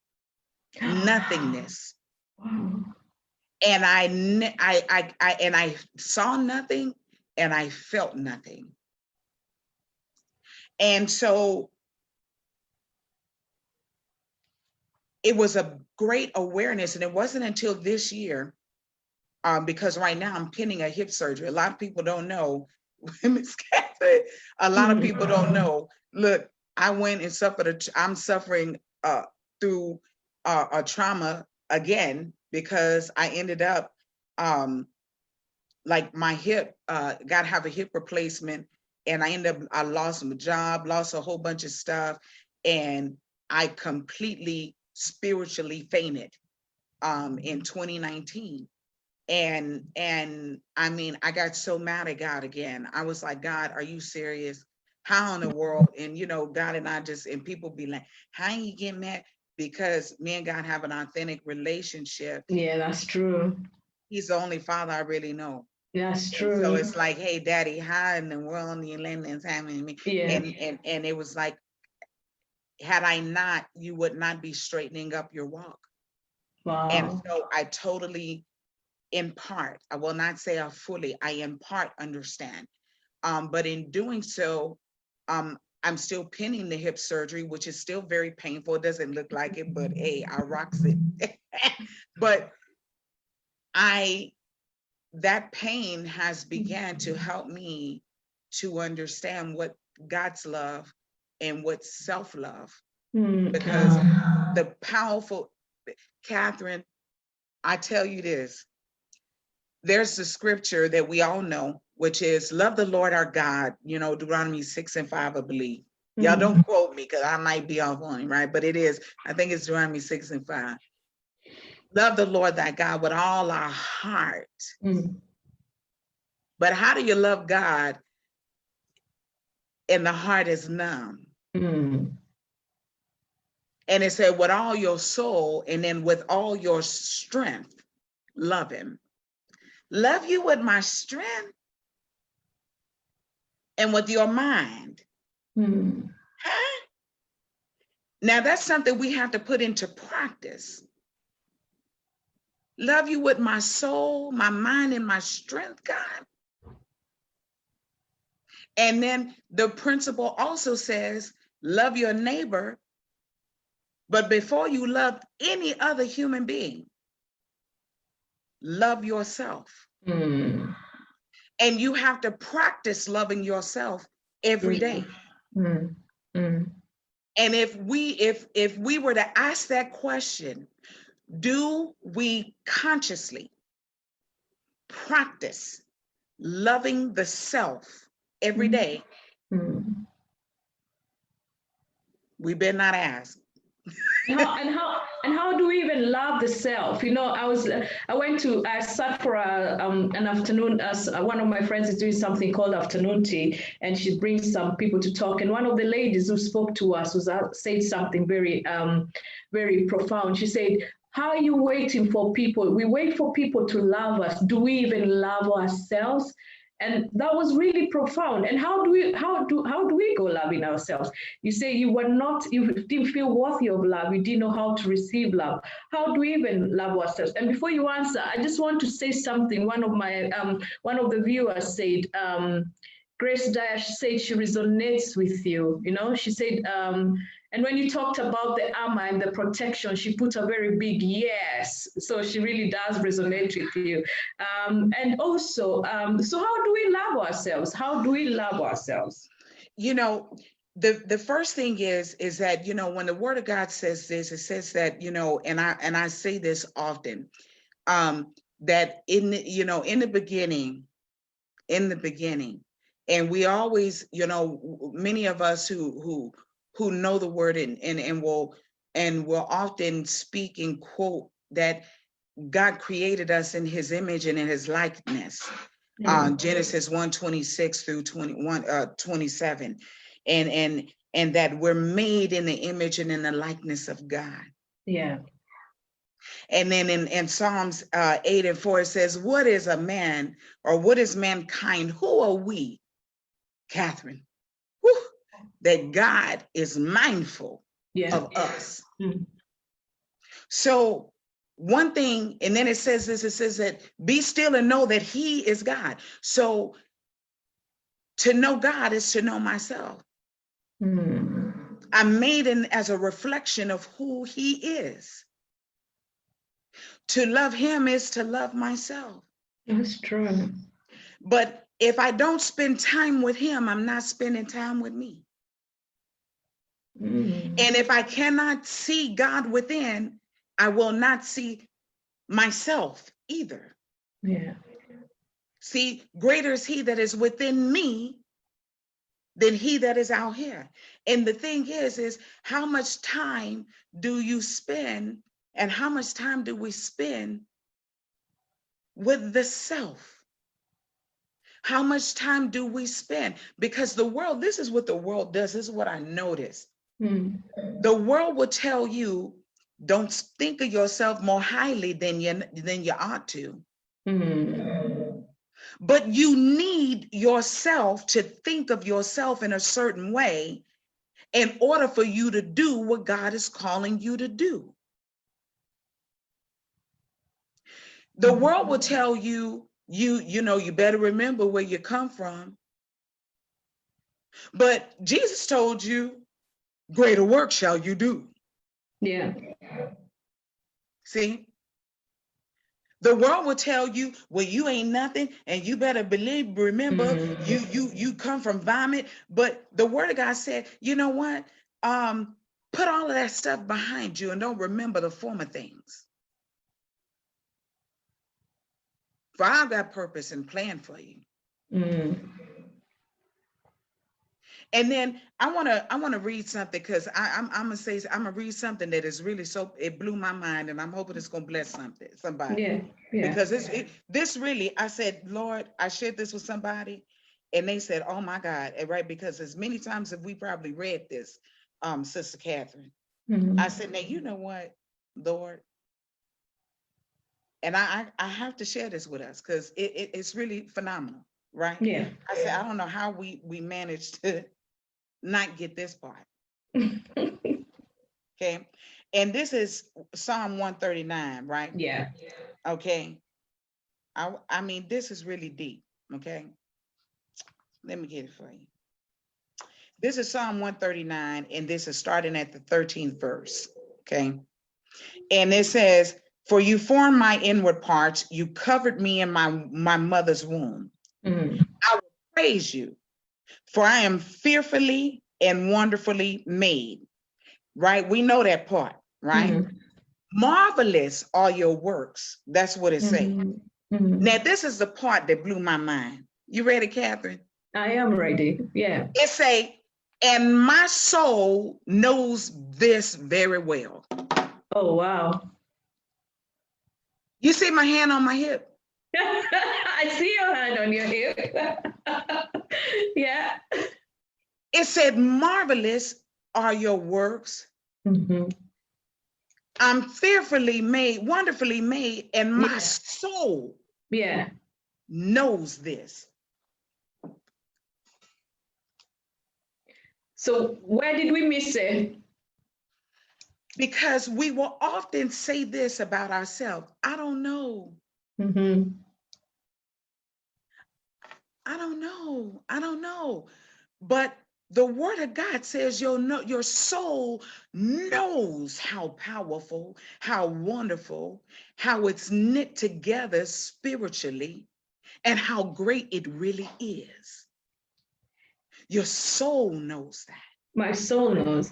nothingness. And I saw nothing, and I felt nothing. And so it was a great awareness. And it wasn't until this year, because right now I'm pinning a hip surgery. A lot of people don't know, Miss Catherine, a lot of people don't know. Look, I went and suffered, I'm suffering through a trauma again, because I ended up, like my hip, got to have a hip replacement, and I lost my job, lost a whole bunch of stuff, and I completely spiritually fainted in 2019. And I mean, I got so mad at God again. I was like, God, are you serious? How in the world? And God and I just, and people be like, how you get mad? Because me and God have an authentic relationship. Yeah, that's true. He's the only father I really know. That's true. And so it's like, hey, Daddy, how in the world the Atlanteans having me? And it was like, had I not, you would not be straightening up your walk. Wow. And so I totally, in part, I will not say I fully, I in part understand. But in doing so, I'm still pinning the hip surgery, which is still very painful. It doesn't look like it, but hey, I rocks it. But that pain has began to help me to understand what God's love and what self-love. Because the powerful, Catherine, I tell you this, there's the scripture that we all know, which is love the Lord our God, Deuteronomy 6:5, I believe. Y'all don't quote me, because I might be off on it, right? But it is, I think it's Deuteronomy 6:5. Love the Lord thy God with all our heart. But how do you love God and the heart is numb? And it said, with all your soul, and then with all your strength, love him. Love you with my strength and with your mind. Huh? Now that's something we have to put into practice. Love you with my soul, my mind, and my strength, God. And then the principle also says, love your neighbor, but before you love any other human being, love yourself. Mm. And you have to practice loving yourself every day. Mm. Mm. And if we were to ask that question, do we consciously practice loving the self every day? Mm. We better not ask. And how do we even love the self? I sat for an afternoon as one of my friends is doing something called afternoon tea, and she brings some people to talk. And one of the ladies who spoke to us said something very profound. She said, "How are you waiting for people? We wait for people to love us. Do we even love ourselves?" And that was really profound. And how do we go loving ourselves? You say you didn't feel worthy of love, you didn't know how to receive love. How do we even love ourselves? And before you answer, I just want to say something. One of the viewers said, Grace Dash said she resonates with you. She said, and when you talked about the armor and the protection, she put a very big yes. So she really does resonate with you. And also, so how do we love ourselves? How do we love ourselves? You know, the first thing is that, when the word of God says this, it says that, and I say this often, that in the beginning, and we always, many of us who know the word and will often speak and quote that God created us in his image and in his likeness. Genesis 1:26 through 27. And that we're made in the image and in the likeness of God. Yeah. And then in Psalms 8:4, it says, what is a man, or what is mankind? Who are we, Catherine? Whew, that God is mindful of us. Mm. So one thing, and then it says that be still and know that he is God. So to know God is to know myself. Mm. I'm made as a reflection of who he is. To love him is to love myself. That's true. But if I don't spend time with him, I'm not spending time with me. Mm. And if I cannot see God within, I will not see myself either. Yeah. See, greater is he that is within me than he that is out here. And the thing is how much time do you spend, and how much time do we spend with the self? How much time do we spend? Because this is what the world does. This is what I noticed. Mm. The world will tell you, don't think of yourself more highly than you ought to. Mm. But you need yourself to think of yourself in a certain way in order for you to do what God is calling you to do. The world will tell you, you better remember where you come from. But Jesus told you, greater work shall you do. Yeah. See? The world will tell you, well, you ain't nothing, and you better remember, you come from vomit. But the word of God said, you know what? Put all of that stuff behind you and don't remember the former things. For I've got purpose and plan for you. Mm. And then I wanna read something, because I'm gonna read something that is really it blew my mind, and I'm hoping it's gonna bless somebody. Yeah. Yeah. Because this really, I said, Lord, I shared this with somebody, and they said, oh my God, and right, because as many times as we probably read this, Sister Catherine, Mm-hmm. I said, now you know what, Lord, and I have to share this with us, because it's really phenomenal, right? Yeah. I said, I don't know how we managed to not get this part. Okay. And this is Psalm 139, right? Yeah. Okay. I mean, this is really deep. Okay. Let me get it for you. This is Psalm 139, and this is starting at the 13th verse. Okay. And it says, for you formed my inward parts, you covered me in my mother's womb. Mm. I will praise you, for I am fearfully and wonderfully made. Right? We know that part, right? Mm. Marvelous are your works. That's what it says. Mm. Mm. Now, this is the part that blew my mind. You ready, Catherine? I am ready. Yeah. It say, and my soul knows this very well. Oh, wow. You see my hand on my hip? I see your hand on your hip. Yeah. It said, marvelous are your works. Mm-hmm. I'm fearfully made, wonderfully made, and my Yeah. soul Yeah. knows this. So where did we miss it? Because we will often say this about ourselves. I don't know. Mm-hmm. I don't know. I don't know. But the word of God says your soul knows how powerful, how wonderful, how it's knit together spiritually, and how great it really is. Your soul knows that. My soul knows.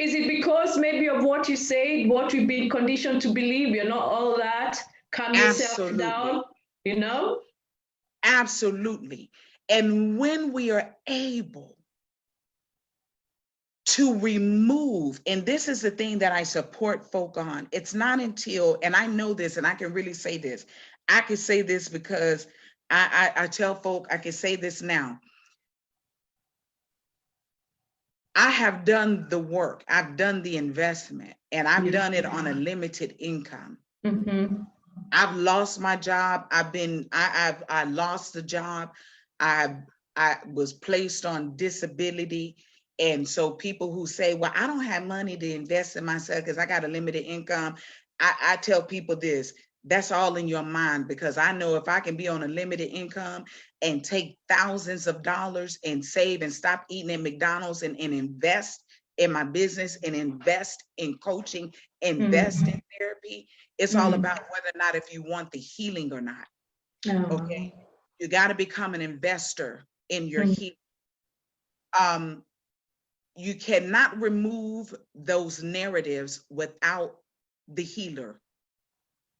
Is it because maybe of what you say, what we've been conditioned to believe? You're not all that. Calm yourself Absolutely. down, you know? Absolutely. And when we are able to remove, and this is the thing that I support folk on, it's not until, and I know this, and I can really say this, I can say this because I tell folk, I can say this now. I have done the work, I've done the investment, and I've done it on a limited income. Mm-hmm. I've lost my job. I lost the job. I was placed on disability. And so people who say, well, I don't have money to invest in myself because I got a limited income. I tell people this, that's all in your mind, because I know if I can be on a limited income and take thousands of dollars and save and stop eating at McDonald's and invest in my business and invest in coaching, invest in therapy. It's all about whether or not if you want the healing or not. Okay. You got to become an investor in your healing. You cannot remove those narratives without the healer.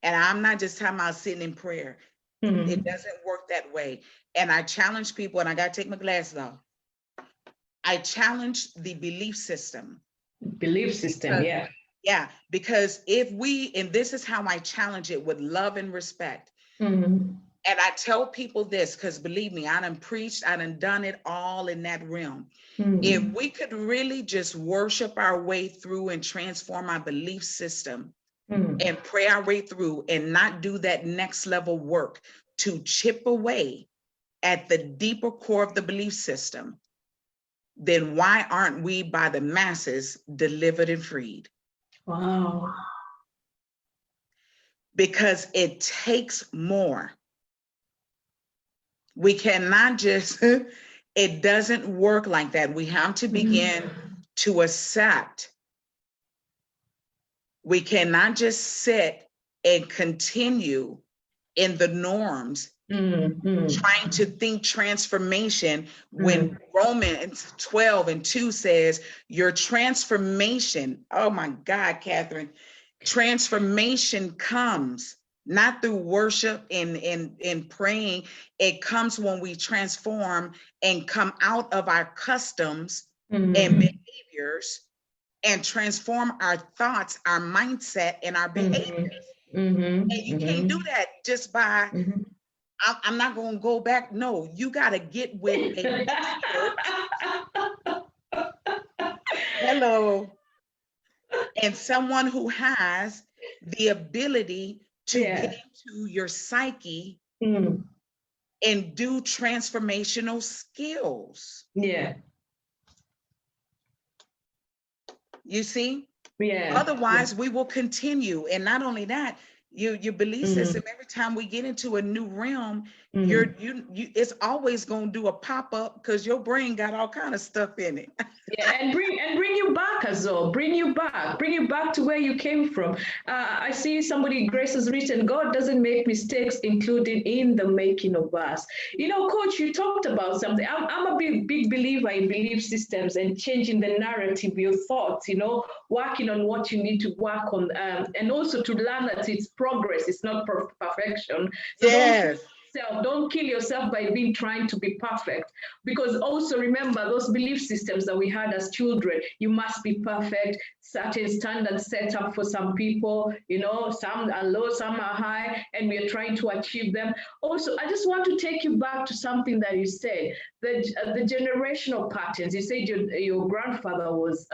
And I'm not just talking about sitting in prayer. It doesn't work that way. And I challenge people, and I got to take my glasses off. I challenge the belief system. Belief system, yeah. Yeah, because if we, and this is how I challenge it with love and respect. And I tell people this, because believe me, I done preached, I done it all in that realm. If we could really just worship our way through and transform our belief system and pray our way through and not do that next level work to chip away at the deeper core of the belief system, then why aren't we by the masses delivered and freed? Wow. Because it takes more. We cannot just, it doesn't work like that. We have to begin to accept. We cannot just sit and continue in the norms, trying to think transformation when Romans 12:2 says your transformation, oh my God, Catherine, transformation comes not through worship and praying. It comes when we transform and come out of our customs and behaviors and transform our thoughts, our mindset, and our behaviors. And you can't do that just by, I'm not going to go back. No, you got to get with a hello, and someone who has the ability to get into your psyche and do transformational skills. Yeah. You see? Yeah. Otherwise, we will continue. And not only that, Your belief system, Mm, every time we get into a new realm, mm. it's always gonna do a pop-up because your brain got all kind of stuff in it. Yeah, and bring you back as well. Bring you back to where you came from. I see somebody Grace has written, God doesn't make mistakes, including in the making of us. You know, Coach, you talked about something. I'm a big believer in belief systems and changing the narrative, your thoughts. You know, working on what you need to work on, and also to learn that it's progress. It's not perfection. So Yes. don't kill yourself by being trying to be perfect, because also remember those belief systems that we had as children. You must be perfect, certain standards set up for some people, you know, some are low, some are high, and we are trying to achieve them. Also, I just want to take you back to something that you said, the generational patterns. You said your grandfather was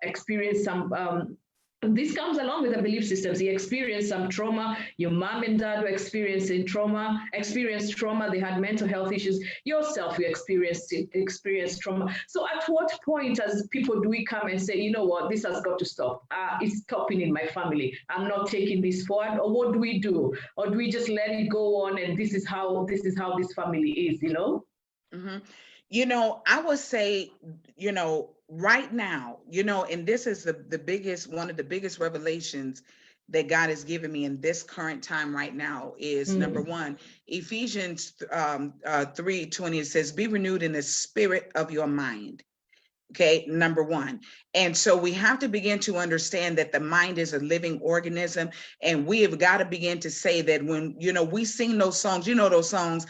experienced some this comes along with the belief systems. He experienced some trauma. Your mom and dad were experienced trauma. They had mental health issues. Yourself, you experienced trauma. So at what point as people do we come and say, you know what, this has got to stop? It's stopping in my family. I'm not taking this forward. Or what do we do? Or do we just let it go on and this is how this family is, you know? hmm I would say, right now, and this is the biggest, one of the biggest revelations that God has given me in this current time right now is number Mm, one, Ephesians 3:20. It says, be renewed in the spirit of your mind. Okay, number one. And so we have to begin to understand that the mind is a living organism. And we have got to begin to say that when, we sing those songs, those songs,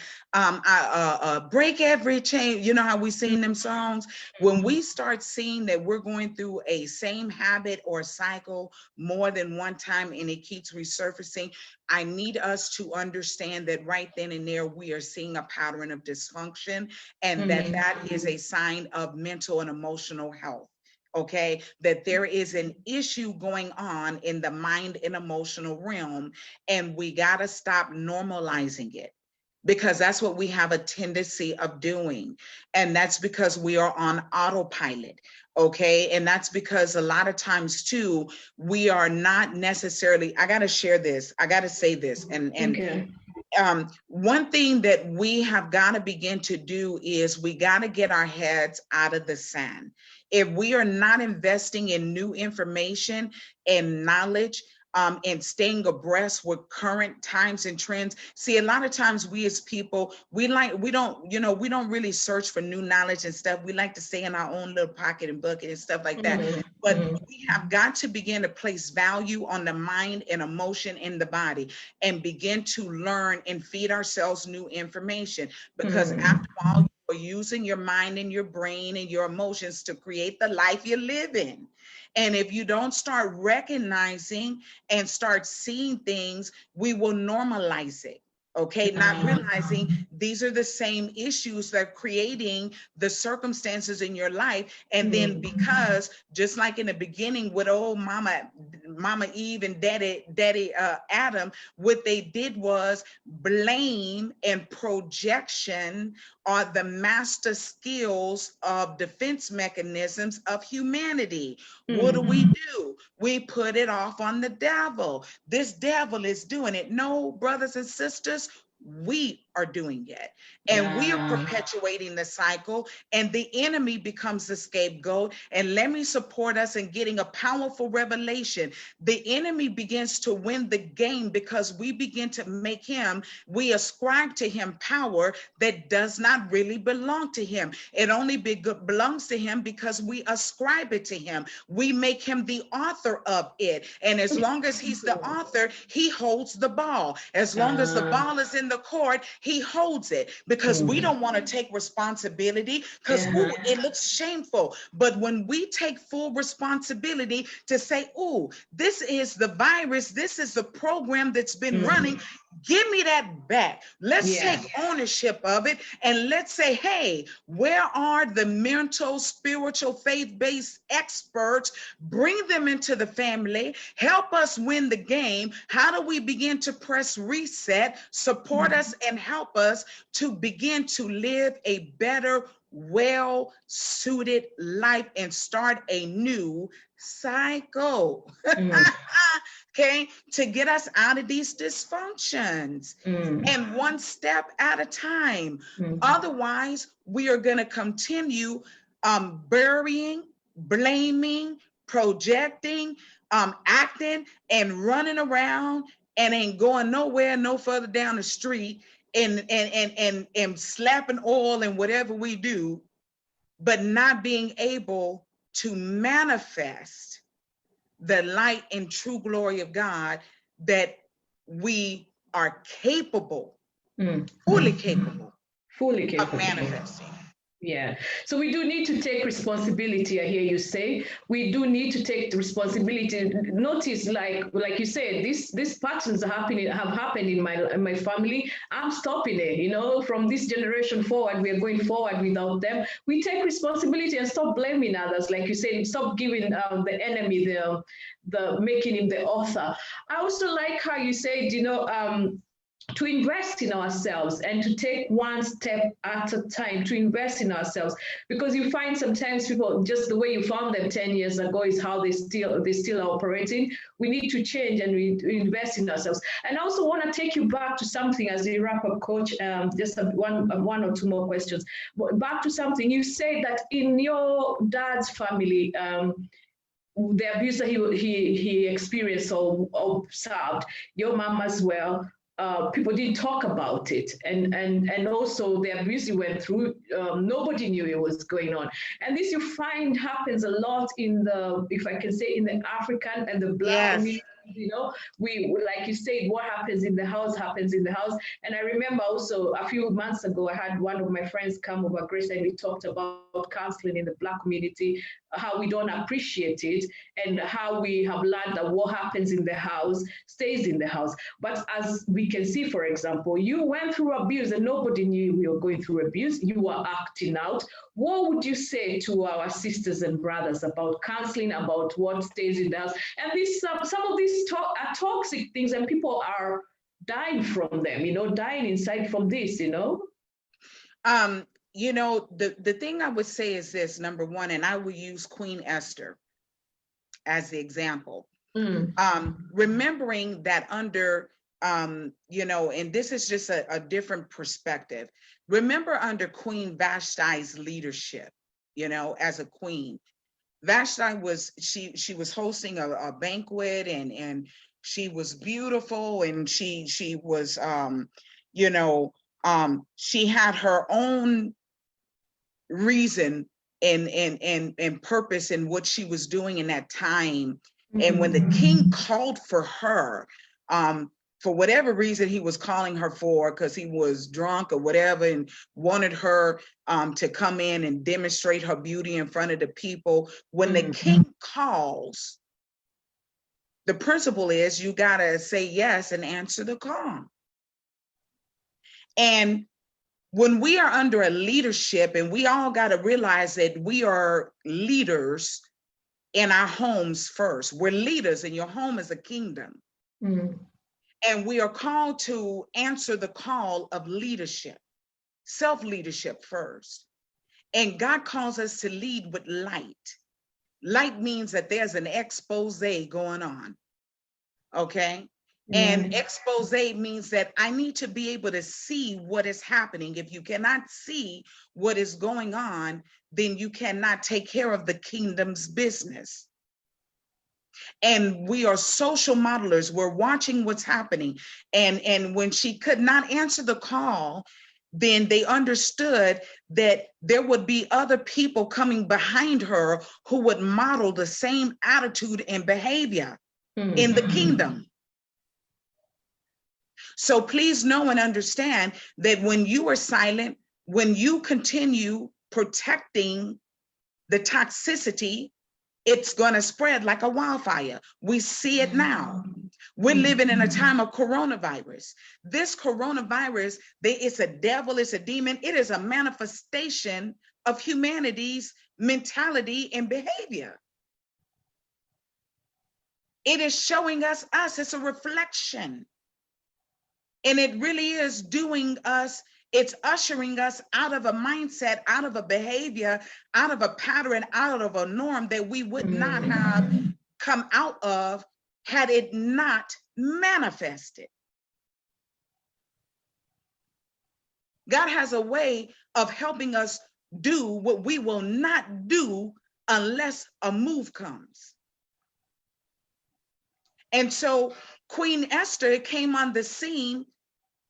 break every chain, how we sing them songs. When we start seeing that we're going through a same habit or cycle more than one time and it keeps resurfacing, I need us to understand that right then and there, we are seeing a pattern of dysfunction, and mm, that is a sign of mental and emotional health. Okay, that there is an issue going on in the mind and emotional realm, and we got to stop normalizing it, because that's what we have a tendency of doing. And that's because we are on autopilot. Okay, and that's because a lot of times too, we are not necessarily, I got to share this, I got to say this, and okay. one thing that we have got to begin to do is we got to get our heads out of the sand. If we are not investing in new information and knowledge, and staying abreast with current times and trends. See, a lot of times we as people, we don't really search for new knowledge and stuff. We like to stay in our own little pocket and bucket and stuff like that. Mm, But mm, we have got to begin to place value on the mind and emotion in the body, and begin to learn and feed ourselves new information. Because mm. after all, you're using your mind and your brain and your emotions to create the life you live in. And if you don't start recognizing and start seeing things, we will normalize it. Okay, not Ah, realizing these are the same issues that are creating the circumstances in your life. And then, mm, because just like in the beginning with old mama Eve and daddy Adam, what they did was blame and projection are the master skills of defense mechanisms of humanity. What mm. do? We put it off on the devil. This devil is doing it. No, brothers and sisters, we are doing it. And we are Yeah. perpetuating the cycle, and the enemy becomes the scapegoat. And let me support us in getting a powerful revelation. The enemy begins to win the game because we begin to make him, we ascribe to him power that does not really belong to him. It only belongs to him because we ascribe it to him. We make him the author of it. And as long as he's the author, he holds the ball. As long as the Uh, ball is in the court, he holds it, because we mm, don't want to take responsibility, because yeah. it looks shameful. But when we take full responsibility to say, ooh, this is the virus, this is the program that's been running, Mm, give me that back. Let's yeah. take ownership of it, and let's say, hey, where are the mental, spiritual, faith-based experts? Bring them into the family. Help us win the game. How do we begin to press reset, support us, and help us to begin to live a better, well-suited life and start a new cycle? Mm, okay, to get us out of these dysfunctions, and one step at a time. Otherwise, we are going to continue burying, blaming, projecting, acting, and running around, and ain't going nowhere no further down the street, and slapping oil and whatever we do, but not being able to manifest the light and true glory of God that we are capable, fully capable of manifesting. Yeah. So we do need to take responsibility. I hear you say we do need to take the responsibility. Notice, like you said, these patterns have happened in my family. I'm stopping it. You know, from this generation forward, we are going forward without them. We take responsibility and stop blaming others. Like you said, stop giving the enemy the making him the author. I also like how you said, you know, to invest in ourselves and to take one step at a time to invest in ourselves, because you find sometimes people, just the way you found them 10 years ago is how they still are operating. We need to change and we invest in ourselves. And I also want to take you back to something as we wrap up, Coach. Just one or two more questions. But back to something you said, that in your dad's family, the abuse that he experienced or observed, your mom as well, people didn't talk about it, and also the abuse you went through, nobody knew it was going on. And this you find happens a lot in the, if I can say, in the African and the Black community. You know, we, like you said, what happens in the house happens in the house. And I remember also a few months ago, I had one of my friends come over, Grace, and we talked about counseling in the Black community, how we don't appreciate it, and how we have learned that what happens in the house stays in the house. But as we can see, for example, you went through abuse and nobody knew you were going through abuse. You were acting out. What would you say to our sisters and brothers about counseling, about what stays in the house? And this, some of these are toxic things, and people are dying from them, you know, dying inside from this, you know? You know, the thing I would say is this, number one, and I will use Queen Esther as the example. Remembering that under, you know, and this is just a different perspective. Remember under Queen Vashti's leadership, you know, as a queen, Vashti was, she was hosting a banquet, and she was beautiful, and she was, you know, she had her own reason and purpose in what she was doing in that time. And when the king called for her, for whatever reason he was calling her for, because he was drunk or whatever, and wanted her to come in and demonstrate her beauty in front of the people. When the king calls, the principle is you gotta say yes and answer the call. And when we are under a leadership, and we all got to realize that we are leaders in our homes first. We're leaders, and your home is a kingdom. And we are called to answer the call of leadership, self-leadership first. And God calls us to lead with light. Light means that there's an expose going on, okay? And expose means that I need to be able to see what is happening. If you cannot see what is going on, then you cannot take care of the kingdom's business. And we are social modelers. We're watching what's happening. And when she could not answer the call, then they understood that there would be other people coming behind her who would model the same attitude and behavior in the kingdom. So please know and understand that when you are silent, when you continue protecting the toxicity, it's going to spread like a wildfire. We see it now. We're living in a time of coronavirus. This coronavirus, it's a devil, it's a demon. It is a manifestation of humanity's mentality and behavior. It is showing us, it's a reflection. And it really is doing us, it's ushering us out of a mindset, out of a behavior, out of a pattern, out of a norm that we would not have come out of had it not manifested. God has a way of helping us do what we will not do unless a move comes. And so Queen Esther came on the scene,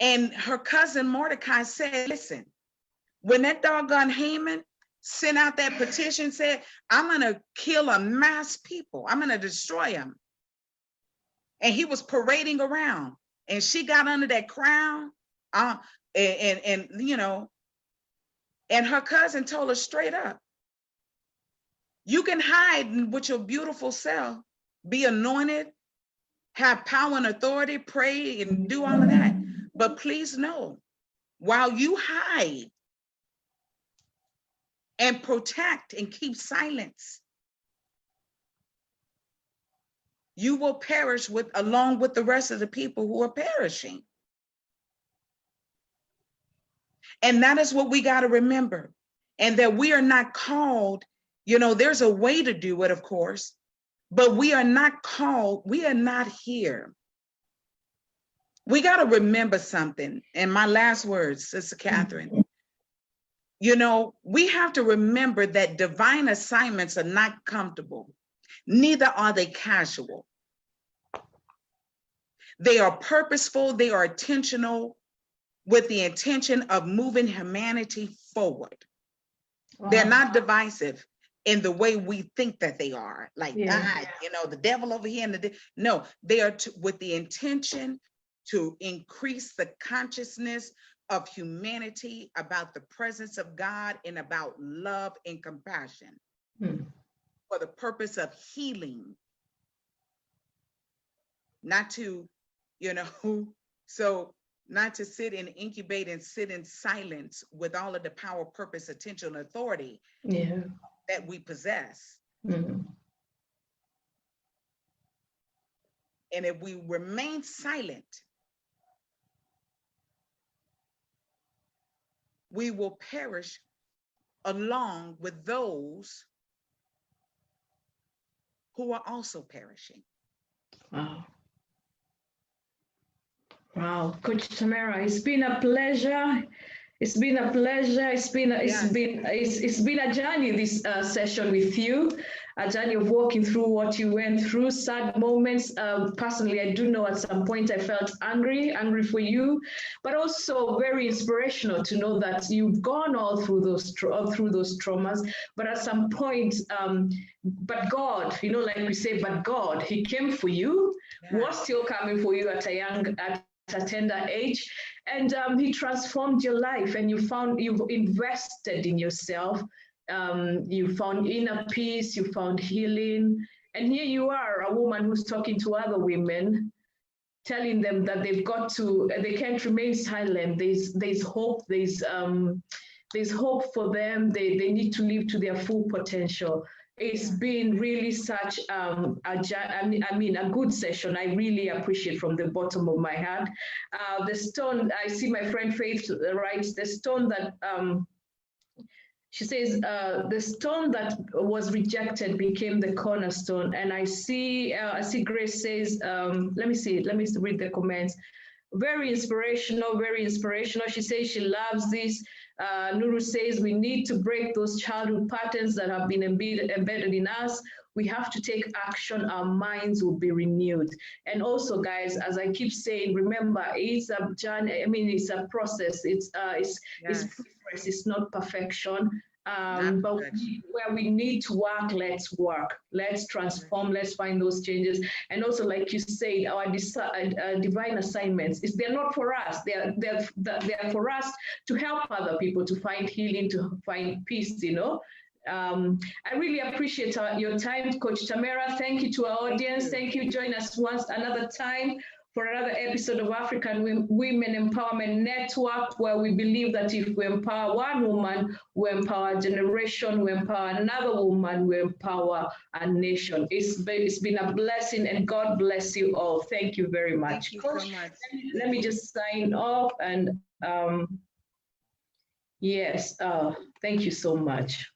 and her cousin Mordecai said, listen, when that doggone Haman sent out that petition, said, I'm going to kill a mass people, I'm going to destroy them. And he was parading around, and she got under that crown, and you know, and her cousin told her straight up, you can hide with your beautiful self, be anointed, have power and authority, pray and do all of that. But please know, while you hide and protect and keep silence, you will perish along with the rest of the people who are perishing. And that is what we got to remember. And that we are not called, you know, there's a way to do it, of course, but we are not called, we are not here. We got to remember something. And my last words, Sister Catherine, you know, we have to remember that divine assignments are not comfortable, neither are they casual. They are purposeful, they are intentional, with the intention of moving humanity forward. Wow. They're not divisive in the way we think that they are, like, God, you know, the devil over here. And no, they are with the intention to increase the consciousness of humanity about the presence of God and about love and compassion for the purpose of healing, not to, you know, so not to sit and incubate and sit in silence with all of the power, purpose, attention, and authority that we possess. And if we remain silent, we will perish along with those who are also perishing. Wow. Wow, Coach Tamera, it's been a pleasure. It's been a pleasure. It's been a journey, this session with you, a journey of walking through what you went through, sad moments. Personally, I do know at some point I felt angry for you, but also very inspirational to know that you've gone all through those traumas. But at some point, but God, you know, like we say, but God, He came for you, was still coming for you at a tender age, and He transformed your life, and you've invested in yourself. You found inner peace, you found healing, and here you are, a woman who's talking to other women, telling them that they can't remain silent. There's hope. There's hope for them. They need to live to their full potential. It's been really such a good session. I really appreciate from the bottom of my heart. The stone, I see my friend Faith writes, the stone that, she says, the stone that was rejected became the cornerstone. And I see Grace says, let me read the comments. Very inspirational, very inspirational. She says she loves this. Nuru says we need to break those childhood patterns that have been embedded in us. We have to take action. Our minds will be renewed. And also, guys, as I keep saying, remember, it's a journey. I mean, it's a process. It's progress. It's not perfection. But where we need to work, let's work. Let's transform. Let's find those changes. And also, like you said, our divine assignments they're not for us. They're for us to help other people to find healing, to find peace. You know. I really appreciate your time, Coach Tamera. Thank you to our audience. Thank you. Join us another time for another episode of African Women Empowerment Network, where we believe that if we empower one woman, we empower a generation, we empower another woman, we empower a nation. It's been a blessing, and God bless you all. Thank you very much. Thank you so much. Let me just sign off, and yes, thank you so much.